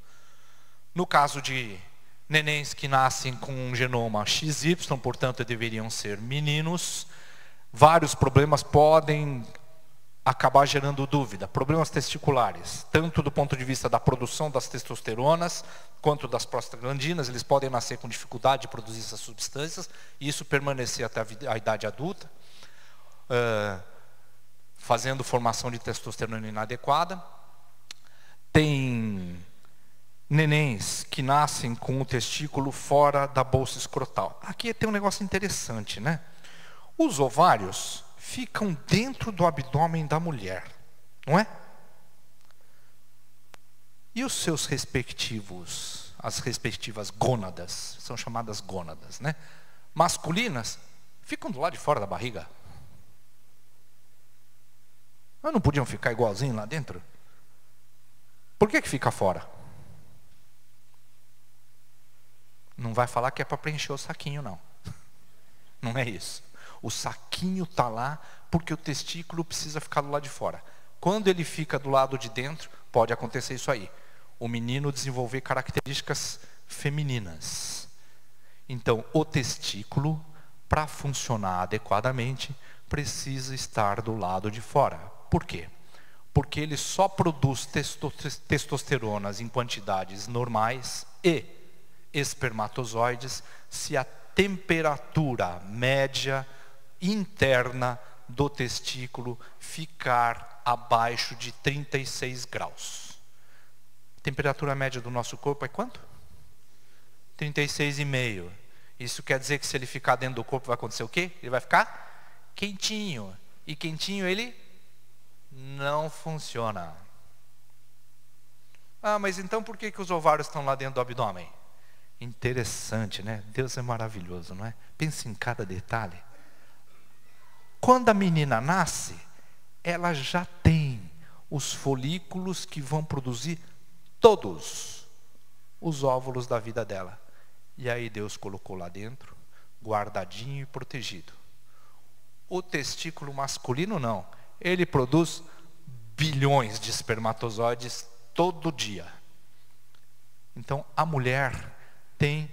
No caso de nenéns que nascem com um genoma XY, portanto deveriam ser meninos, vários problemas podem acabar gerando dúvida. Problemas testiculares, tanto do ponto de vista da produção das testosteronas, quanto das prostaglandinas, eles podem nascer com dificuldade de produzir essas substâncias, e isso permanecer até a idade adulta, fazendo formação de testosterona inadequada. Tem nenéns que nascem com o testículo fora da bolsa escrotal. Aqui tem um negócio interessante, né? Os ovários ficam dentro do abdômen da mulher, não é? E os seus respectivos, as respectivas gônadas, são chamadas gônadas, né? Masculinas, ficam do lado de fora da barriga. Mas não podiam ficar igualzinho lá dentro? Por que fica fora? Não vai falar que é para preencher o saquinho, não. Não é isso. O saquinho está lá porque o testículo precisa ficar do lado de fora. Quando ele fica do lado de dentro, pode acontecer isso aí. O menino desenvolver características femininas. Então, o testículo, para funcionar adequadamente, precisa estar do lado de fora. Por quê? Porque ele só produz testosteronas em quantidades normais e espermatozoides se a temperatura média interna do testículo ficar abaixo de 36 graus. A temperatura média do nosso corpo é quanto? 36,5. Isso quer dizer que se ele ficar dentro do corpo vai acontecer o quê? Ele vai ficar quentinho. E quentinho ele não funciona. Ah, mas então por que os ovários estão lá dentro do abdômen? Interessante, né? Deus é maravilhoso, não é? Pense em cada detalhe. Quando a menina nasce, ela já tem os folículos que vão produzir todos os óvulos da vida dela. E aí Deus colocou lá dentro, guardadinho e protegido. O testículo masculino não. Ele produz bilhões de espermatozoides todo dia. Então a mulher tem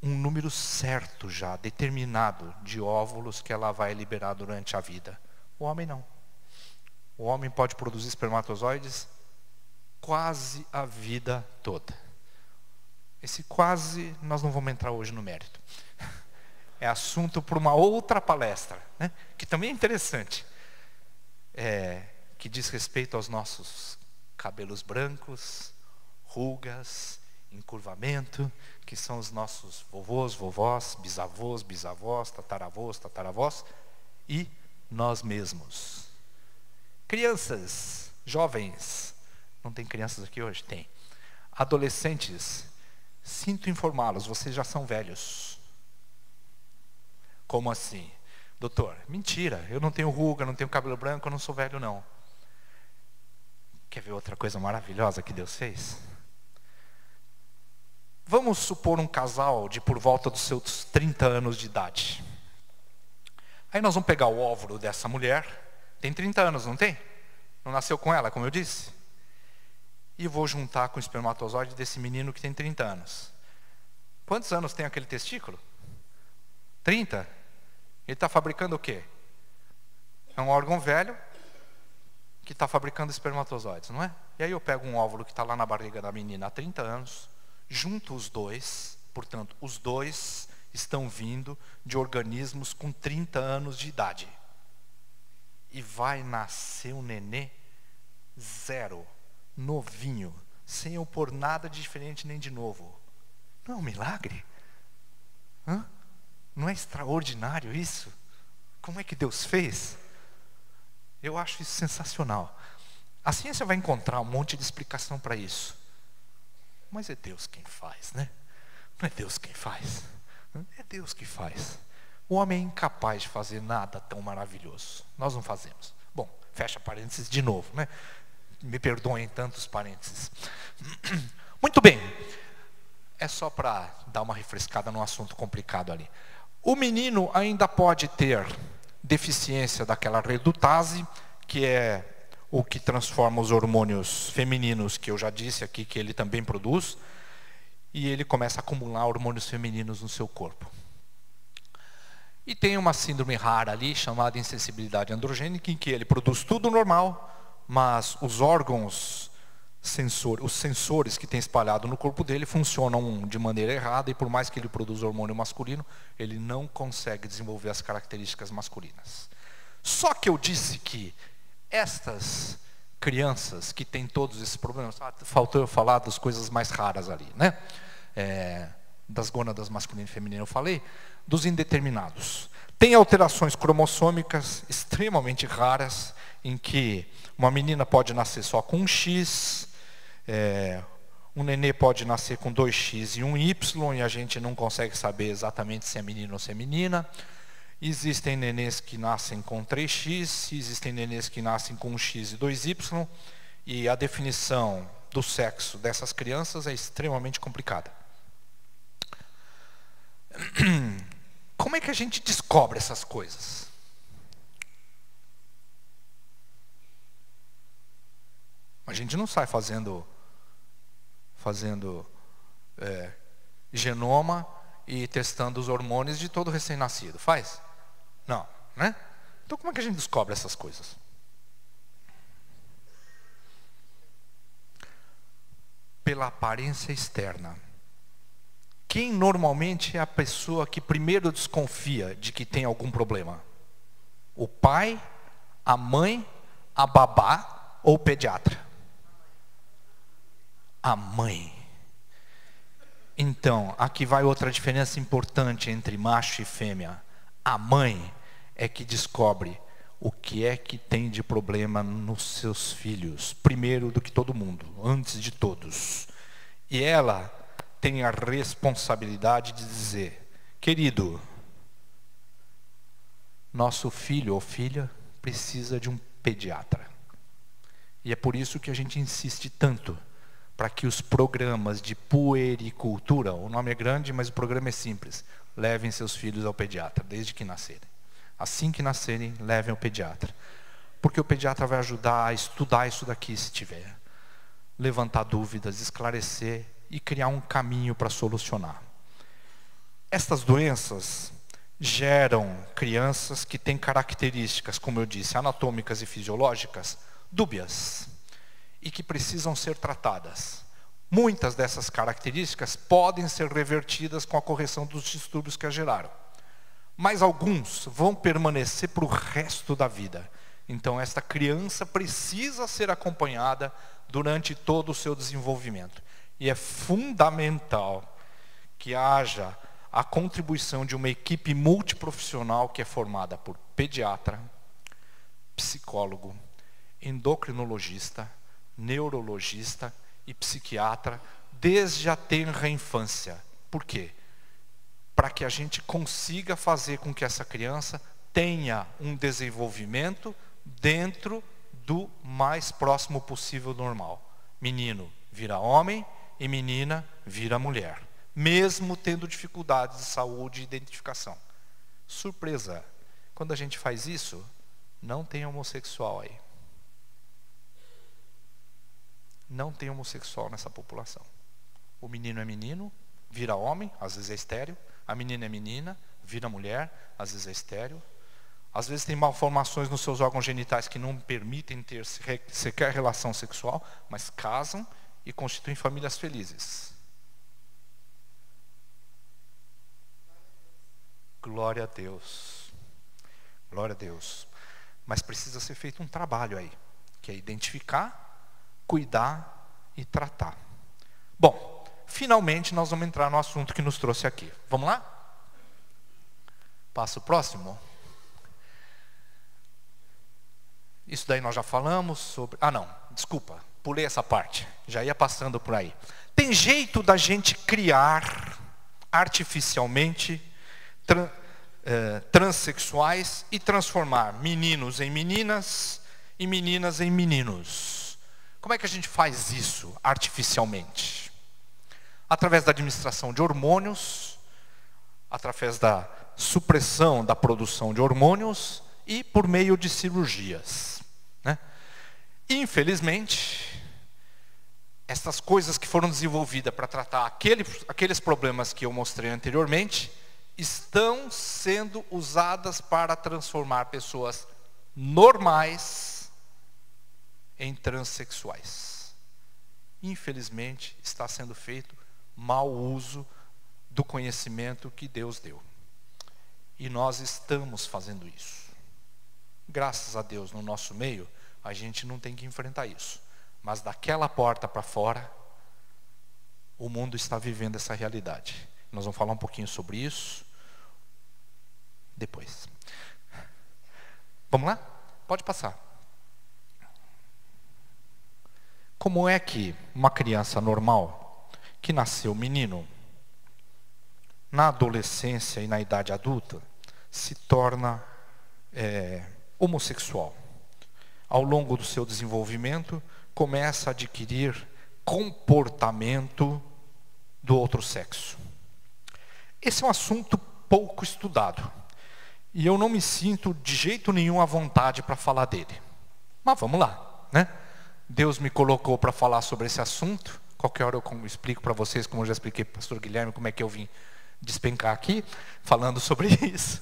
um número certo já, determinado, de óvulos que ela vai liberar durante a vida. O homem não. O homem pode produzir espermatozoides quase a vida toda. Esse quase, nós não vamos entrar hoje no mérito. É assunto para uma outra palestra, né? Que também é interessante. Que diz respeito aos nossos cabelos brancos, rugas, encurvamento, que são os nossos vovôs, vovós, bisavós, bisavós, tataravós, tataravós, e nós mesmos. Crianças, jovens, não tem crianças aqui hoje? Tem. Adolescentes, sinto informá-los, vocês já são velhos. Como assim? Doutor, mentira, eu não tenho ruga, não tenho cabelo branco, eu não sou velho não. Quer ver outra coisa maravilhosa que Deus fez? Vamos supor um casal de por volta dos seus 30 anos de idade. Aí nós vamos pegar o óvulo dessa mulher, tem 30 anos, não tem? Não nasceu com ela, como eu disse? E vou juntar com o espermatozoide desse menino que tem 30 anos. Quantos anos tem aquele testículo? 30? Ele está fabricando o quê? É um órgão velho que está fabricando espermatozoides, não é? E aí eu pego um óvulo que está lá na barriga da menina há 30 anos, junto os dois, Portanto, os dois estão vindo de organismos com 30 anos de idade. E vai nascer um nenê zero, novinho, sem eu pôr nada de diferente nem de novo. Não é um milagre? Hã? Não é extraordinário isso? Como é que Deus fez? Eu acho isso sensacional. A ciência vai encontrar um monte de explicação para isso. Mas é Deus quem faz, né? Não é Deus quem faz. É Deus que faz. O homem é incapaz de fazer nada tão maravilhoso. Nós não fazemos. Bom, fecha parênteses de novo, né? Me perdoem tantos parênteses. Muito bem. É só para dar uma refrescada num assunto complicado ali. O menino ainda pode ter deficiência daquela redutase, que é o que transforma os hormônios femininos, que eu já disse aqui que ele também produz, e ele começa a acumular hormônios femininos no seu corpo. E tem uma síndrome rara ali, chamada insensibilidade androgênica, em que ele produz tudo normal, mas os órgãos os sensores que tem espalhado no corpo dele funcionam de maneira errada, e por mais que ele produza hormônio masculino, ele não consegue desenvolver as características masculinas. Só que eu disse que estas crianças que têm todos esses problemas, faltou eu falar das coisas mais raras ali, né? Das gônadas masculina e feminina eu falei, dos indeterminados. Tem alterações cromossômicas extremamente raras, em que uma menina pode nascer só com um X, um nenê pode nascer com 2X e um Y, e a gente não consegue saber exatamente se é menino ou se é menina. Existem nenês que nascem com 3X, existem nenês que nascem com 1X e 2Y, e a definição do sexo dessas crianças é extremamente complicada. Como é que a gente descobre essas coisas? A gente não sai fazendo genoma e testando os hormônios de todo recém-nascido. Faz? Não, né? Então como é que a gente descobre essas coisas? Pela aparência externa. Quem normalmente é a pessoa que primeiro desconfia de que tem algum problema? O pai, a mãe, a babá ou o pediatra? A mãe. Então, aqui vai outra diferença importante entre macho e fêmea. A mãe é que descobre o que é que tem de problema nos seus filhos, primeiro do que todo mundo, antes de todos. E ela tem a responsabilidade de dizer: querido, nosso filho ou filha precisa de um pediatra. E é por isso que a gente insiste tanto para que os programas de puericultura, o nome é grande, mas o programa é simples, levem seus filhos ao pediatra, desde que nascerem. Assim que nascerem, levem ao pediatra. Porque o pediatra vai ajudar a estudar isso daqui, se tiver. Levantar dúvidas, esclarecer e criar um caminho para solucionar. Estas doenças geram crianças que têm características, como eu disse, anatômicas e fisiológicas, dúbias, e que precisam ser tratadas. Muitas dessas características podem ser revertidas com a correção dos distúrbios que as geraram. Mas alguns vão permanecer para o resto da vida. Então esta criança precisa ser acompanhada durante todo o seu desenvolvimento. E é fundamental que haja a contribuição de uma equipe multiprofissional que é formada por pediatra, psicólogo, endocrinologista, neurologista e psiquiatra desde a tenra infância. Por quê? Para que a gente consiga fazer com que essa criança tenha um desenvolvimento dentro do mais próximo possível do normal. Menino vira homem e menina vira mulher, mesmo tendo dificuldades de saúde e identificação. Surpresa, quando a gente faz isso, não tem homossexual aí. Não tem homossexual nessa população. O menino é menino, vira homem, às vezes é estéril. A menina é menina, vira mulher, às vezes é estéril. Às vezes tem malformações nos seus órgãos genitais que não permitem ter sequer relação sexual, mas casam e constituem famílias felizes. Glória a Deus. Glória a Deus. Mas precisa ser feito um trabalho aí, que é identificar, cuidar e tratar. Bom, finalmente nós vamos entrar no assunto que nos trouxe aqui. Vamos lá? Passa o próximo. Isso daí nós já falamos sobre... não, desculpa, pulei essa parte. Já ia passando por aí. Tem jeito da gente criar artificialmente transexuais e transformar meninos em meninas e meninas em meninos. Como é que a gente faz isso artificialmente? Através da administração de hormônios, através da supressão da produção de hormônios e por meio de cirurgias, né? Infelizmente, essas coisas que foram desenvolvidas para tratar aqueles problemas que eu mostrei anteriormente, estão sendo usadas para transformar pessoas normais em transexuais. Infelizmente, está sendo feito mau uso do conhecimento que Deus deu. E nós estamos fazendo isso. Graças a Deus, no nosso meio, a gente não tem que enfrentar isso. Mas daquela porta para fora, o mundo está vivendo essa realidade. Nós vamos falar um pouquinho sobre isso depois. Vamos lá? Pode passar. Como é que uma criança normal, que nasceu menino, na adolescência e na idade adulta, se torna homossexual? Ao longo do seu desenvolvimento, começa a adquirir comportamento do outro sexo. Esse é um assunto pouco estudado. E eu não me sinto de jeito nenhum à vontade para falar dele. Mas vamos lá, né? Deus me colocou para falar sobre esse assunto. Qualquer hora eu explico para vocês, como eu já expliquei para o pastor Guilherme, como é que eu vim despencar aqui, falando sobre isso.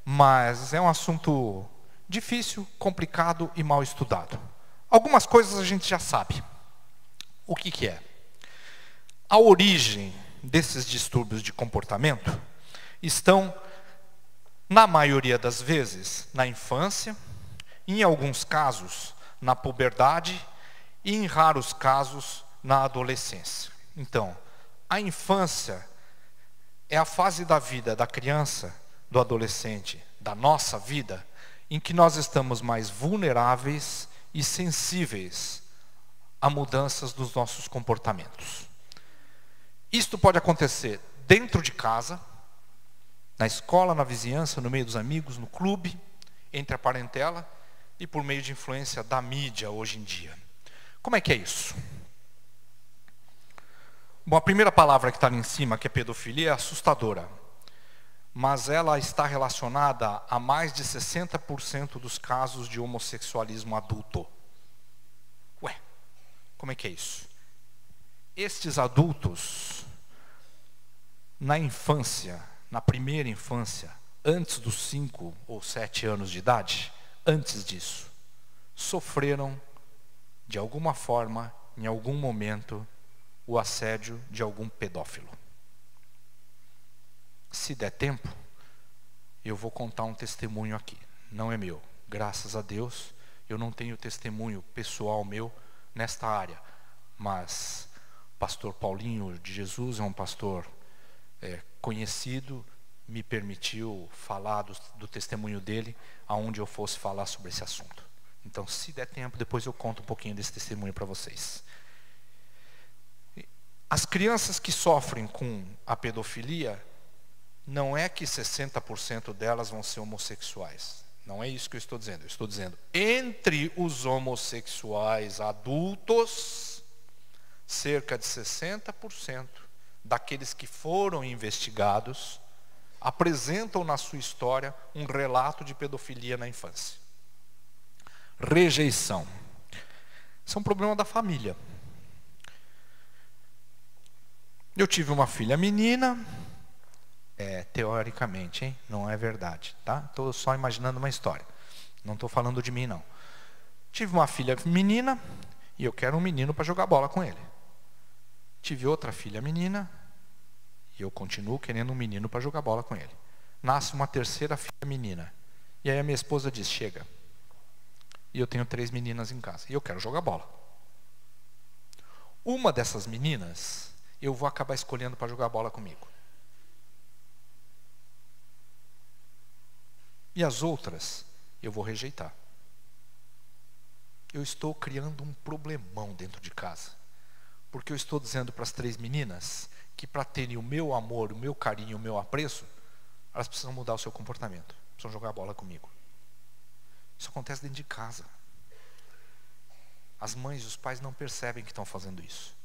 Mas é um assunto difícil, complicado e mal estudado. Algumas coisas a gente já sabe. O que é? A origem desses distúrbios de comportamento estão, na maioria das vezes, na infância, em alguns casos, na puberdade e, em raros casos, na adolescência. Então, a infância é a fase da vida da criança, do adolescente, da nossa vida, em que nós estamos mais vulneráveis e sensíveis a mudanças dos nossos comportamentos. Isto pode acontecer dentro de casa, na escola, na vizinhança, no meio dos amigos, no clube, entre a parentela e por meio de influência da mídia hoje em dia. Como é que é isso? Bom, a primeira palavra que está ali em cima, que é pedofilia, é assustadora. Mas ela está relacionada a mais de 60% dos casos de homossexualismo adulto. Ué, como é que é isso? Estes adultos, na infância, na primeira infância, antes dos 5 ou 7 anos de idade, antes disso, sofreram, de alguma forma, em algum momento, o assédio de algum pedófilo. Se der tempo, eu vou contar um testemunho aqui. Não é meu. Graças a Deus, eu não tenho testemunho pessoal meu nesta área. Mas o pastor Paulinho de Jesus é um pastor conhecido, me permitiu falar do testemunho dele, aonde eu fosse falar sobre esse assunto. Então, se der tempo, depois eu conto um pouquinho desse testemunho para vocês. As crianças que sofrem com a pedofilia, não é que 60% delas vão ser homossexuais. Não é isso que eu estou dizendo. Eu estou dizendo, entre os homossexuais adultos, cerca de 60% daqueles que foram investigados apresentam na sua história um relato de pedofilia na infância. Rejeição. Isso é um problema da família. Eu tive uma filha menina, teoricamente, hein? Não é verdade, tá? Estou só imaginando uma história. Não estou falando de mim, não. Tive uma filha menina e eu quero um menino para jogar bola com ele. Tive outra filha menina E eu continuo querendo um menino para jogar bola com ele. Nasce uma terceira filha menina. E aí a minha esposa diz, chega. E eu tenho 3 meninas em casa. E eu quero jogar bola. Uma dessas meninas, eu vou acabar escolhendo para jogar bola comigo. E as outras, eu vou rejeitar. Eu estou criando um problemão dentro de casa. Porque eu estou dizendo para as 3 meninas que para terem o meu amor, o meu carinho, o meu apreço, elas precisam mudar o seu comportamento. Precisam jogar bola comigo. Isso acontece dentro de casa. As mães e os pais não percebem que estão fazendo isso.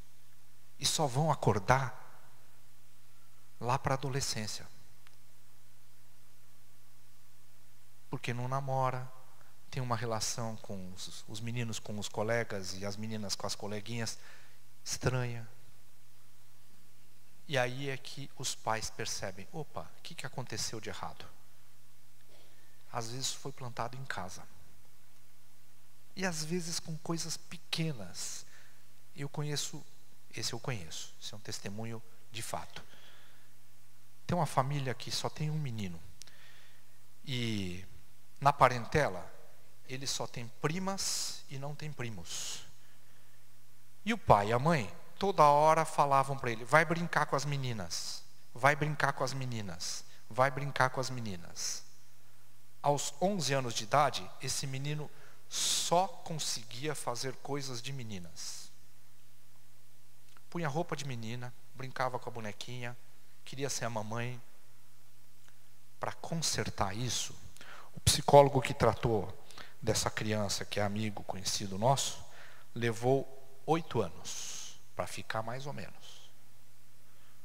E só vão acordar lá para a adolescência. Porque não namora, tem uma relação com os meninos com os colegas e as meninas com as coleguinhas estranha. E aí é que os pais percebem, opa, o que aconteceu de errado? Às vezes foi plantado em casa. E às vezes com coisas pequenas. Esse eu conheço, esse é um testemunho de fato. Tem uma família que só tem um menino. E na parentela, ele só tem primas e não tem primos. E o pai e a mãe, toda hora falavam para ele, vai brincar com as meninas, vai brincar com as meninas, vai brincar com as meninas. Aos 11 anos de idade, esse menino só conseguia fazer coisas de meninas. Punha roupa de menina, brincava com a bonequinha, queria ser a mamãe. Para consertar isso, o psicólogo que tratou dessa criança, que é amigo, conhecido nosso, levou 8 anos para ficar mais ou menos.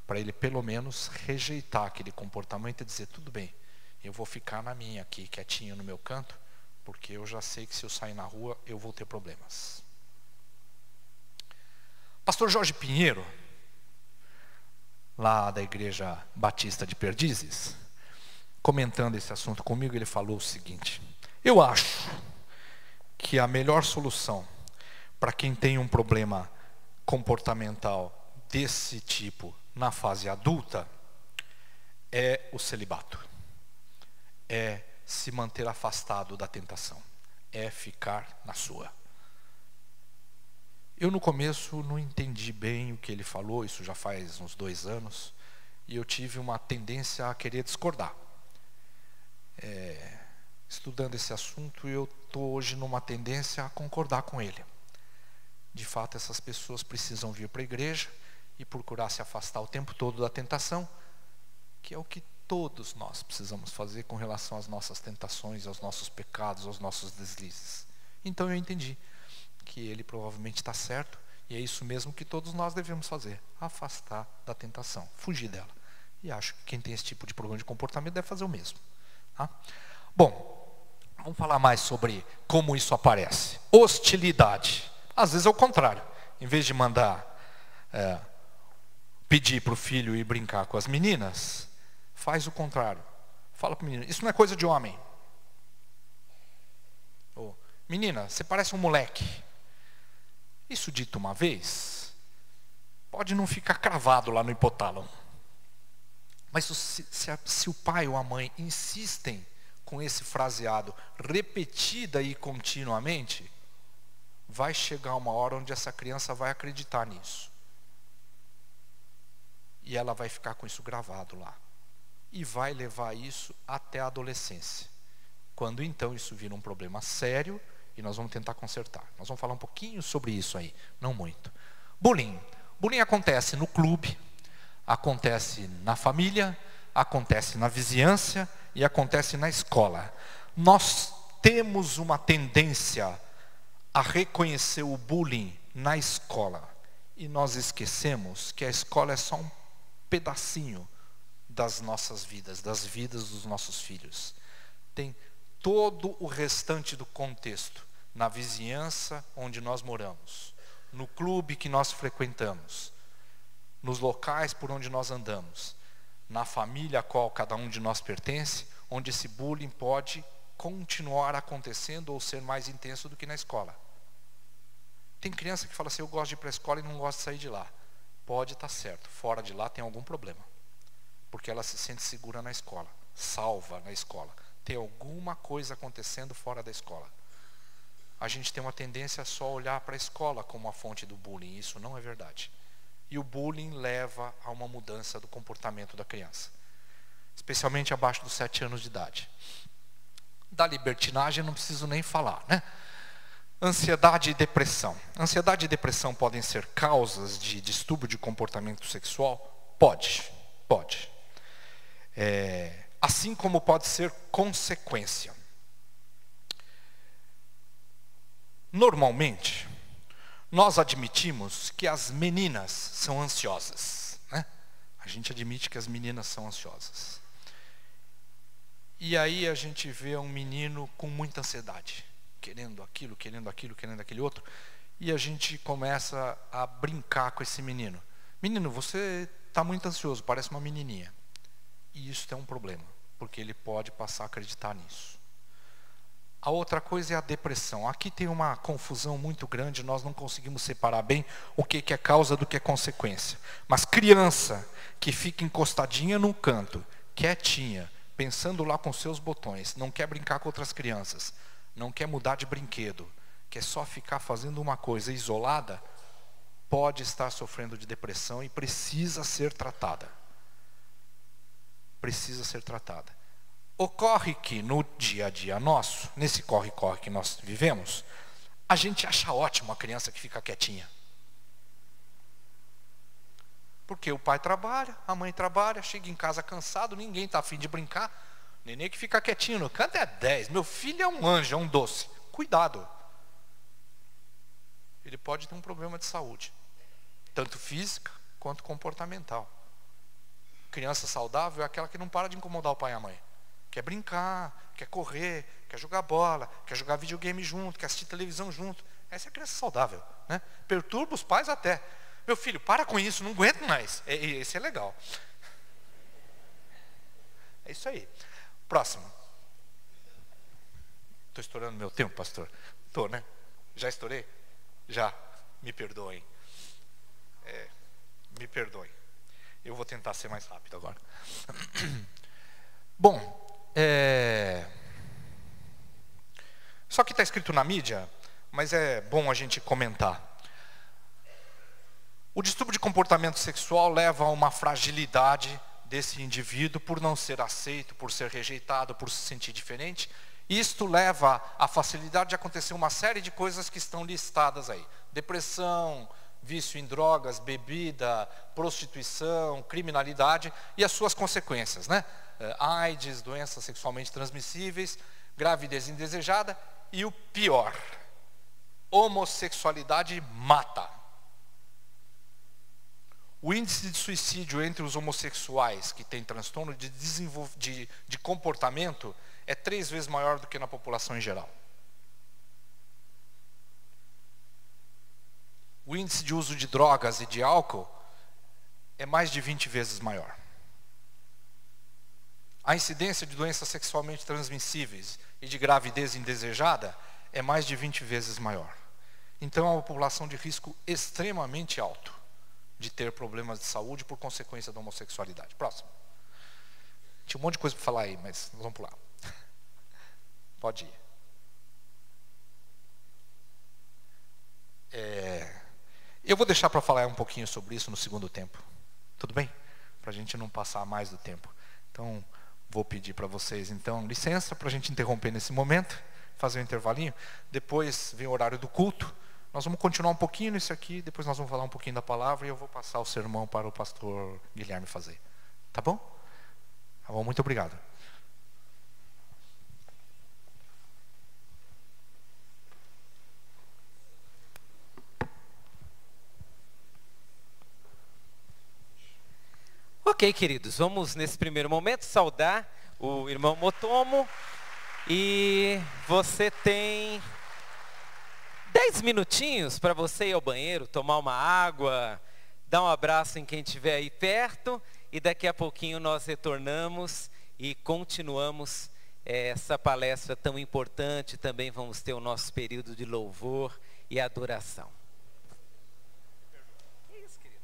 Para ele pelo menos rejeitar aquele comportamento e dizer, tudo bem, eu vou ficar na minha aqui, quietinho no meu canto, porque eu já sei que se eu sair na rua, eu vou ter problemas. Pastor Jorge Pinheiro, lá da Igreja Batista de Perdizes, comentando esse assunto comigo, ele falou o seguinte, eu acho que a melhor solução para quem tem um problema comportamental desse tipo na fase adulta é o celibato. É se manter afastado da tentação. É ficar na sua. Eu no começo não entendi bem o que ele falou, isso já faz uns 2 anos, e eu tive uma tendência a querer discordar. Estudando esse assunto, eu estou hoje numa tendência a concordar com ele. De fato, essas pessoas precisam vir para a igreja e procurar se afastar o tempo todo da tentação, que é o que todos nós precisamos fazer com relação às nossas tentações, aos nossos pecados, aos nossos deslizes. Então eu entendi que ele provavelmente está certo, e é isso mesmo que todos nós devemos fazer, afastar da tentação, fugir dela. E acho que quem tem esse tipo de problema de comportamento deve fazer o mesmo. Tá? Bom, vamos falar mais sobre como isso aparece. Hostilidade. Às vezes é o contrário. Em vez de mandar pedir para o filho ir brincar com as meninas, faz o contrário. Fala para o menino, isso não é coisa de homem. Oh, menina, você parece um moleque. Isso dito uma vez, pode não ficar cravado lá no hipotálamo. Mas se o pai ou a mãe insistem com esse fraseado repetida e continuamente, vai chegar uma hora onde essa criança vai acreditar nisso. E ela vai ficar com isso gravado lá. E vai levar isso até a adolescência. Quando então isso vira um problema sério, e nós vamos tentar consertar. Nós vamos falar um pouquinho sobre isso aí, não muito. Bullying. Bullying acontece no clube, acontece na família, acontece na vizinhança e acontece na escola. Nós temos uma tendência a reconhecer o bullying na escola. E nós esquecemos que a escola é só um pedacinho das nossas vidas, das vidas dos nossos filhos. Tem todo o restante do contexto, na vizinhança onde nós moramos, no clube que nós frequentamos, nos locais por onde nós andamos, na família a qual cada um de nós pertence, onde esse bullying pode continuar acontecendo ou ser mais intenso do que na escola. Tem criança que fala assim, eu gosto de ir para a escola e não gosto de sair de lá. Pode estar certo, fora de lá tem algum problema. porque ela se sente segura na escola, salva na escola. Tem alguma coisa acontecendo fora da escola. A gente tem uma tendência a só olhar para a escola como a fonte do bullying. Isso não é verdade. E o bullying leva a uma mudança do comportamento da criança, especialmente abaixo dos 7 anos de idade. Da libertinagem não preciso nem falar, né? Ansiedade e depressão. Ansiedade e depressão podem ser causas de distúrbio de comportamento sexual? Pode. Assim como pode ser consequência. Normalmente, nós admitimos que as meninas são ansiosas, né? A gente admite que as meninas são ansiosas. E aí a gente vê um menino com muita ansiedade, querendo aquilo, querendo aquele outro, e a gente começa a brincar com esse menino. Menino, você está muito ansioso, parece uma menininha. E isso é um problema, porque ele pode passar a acreditar nisso. A outra coisa é a depressão. Aqui tem uma confusão muito grande, nós não conseguimos separar bem o que é causa do que é consequência. Mas criança que fica encostadinha num canto, quietinha, pensando lá com seus botões, não quer brincar com outras crianças, não quer mudar de brinquedo, quer só ficar fazendo uma coisa isolada, pode estar sofrendo de depressão e precisa ser tratada. Precisa ser tratada. Ocorre que no dia a dia nosso, nesse corre-corre que nós vivemos, a gente acha ótimo a criança que fica quietinha. Porque o pai trabalha, a mãe trabalha, chega em casa cansado, ninguém está a fim de brincar. O neném que fica quietinho no canto é 10. Meu filho é um anjo, é um doce. Cuidado. Ele pode ter um problema de saúde, tanto física quanto comportamental. Criança saudável é aquela que não para de incomodar o pai e a mãe. Quer brincar, quer correr, quer jogar bola, quer jogar videogame junto, quer assistir televisão junto. Essa é a criança saudável, né? Perturba os pais até. Meu filho, para com isso, não aguento mais. Esse é legal. É isso aí. Próximo. Estou estourando meu tempo, pastor? Estou, né? Já estourei? Já. Me perdoem. Me perdoem. Eu vou tentar ser mais rápido agora. Bom, só que está escrito na mídia, mas é bom a gente comentar. O distúrbio de comportamento sexual leva a uma fragilidade desse indivíduo por não ser aceito, por ser rejeitado, por se sentir diferente. Isto leva à facilidade de acontecer uma série de coisas que estão listadas aí. Depressão, vício em drogas, bebida, prostituição, criminalidade e as suas consequências, né? AIDS, doenças sexualmente transmissíveis, gravidez indesejada e o pior, homossexualidade mata. O índice de suicídio entre os homossexuais que têm transtorno de comportamento é 3 vezes maior do que na população em geral. O índice de uso de drogas e de álcool é mais de 20 vezes maior. A incidência de doenças sexualmente transmissíveis e de gravidez indesejada é mais de 20 vezes maior. Então é uma população de risco extremamente alto de ter problemas de saúde por consequência da homossexualidade. Próximo. Tinha um monte de coisa para falar aí, mas nós vamos pular. Pode ir. Eu vou deixar para falar um pouquinho sobre isso no segundo tempo. Tudo bem? Para a gente não passar mais do tempo. Então, vou pedir para vocês, então, licença para a gente interromper nesse momento, fazer um intervalinho. Depois vem o horário do culto. Nós vamos continuar um pouquinho nisso aqui, depois nós vamos falar um pouquinho da palavra e eu vou passar o sermão para o pastor Guilherme fazer. Tá bom? Tá bom, muito obrigado. Ok, queridos, vamos nesse primeiro momento saudar o irmão Motomo e você tem 10 minutinhos para você ir ao banheiro, tomar uma água, dar um abraço em quem estiver aí perto e daqui a pouquinho nós retornamos e continuamos essa palestra tão importante. Também vamos ter o nosso período de louvor e adoração. Que isso, querido?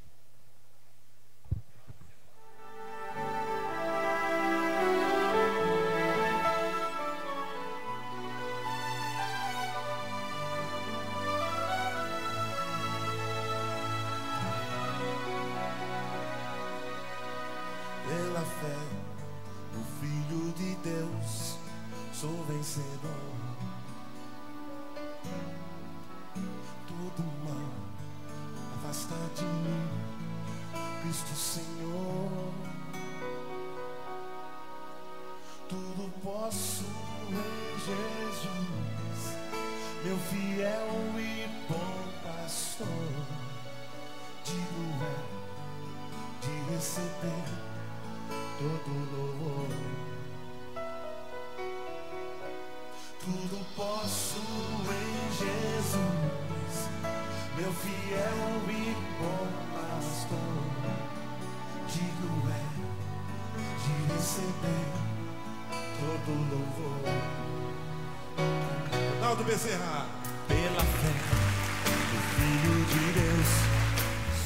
Cristo Senhor. Tudo posso em Jesus, meu fiel e bom pastor. Digo de receber todo louvor. Tudo posso em Jesus, meu fiel e bom pastor. Digo de receber todo louvor. Naldo Bezerra. Pela fé do Filho de Deus,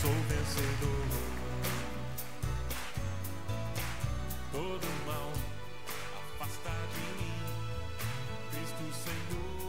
sou vencedor. Todo mal afasta de mim, Cristo Senhor.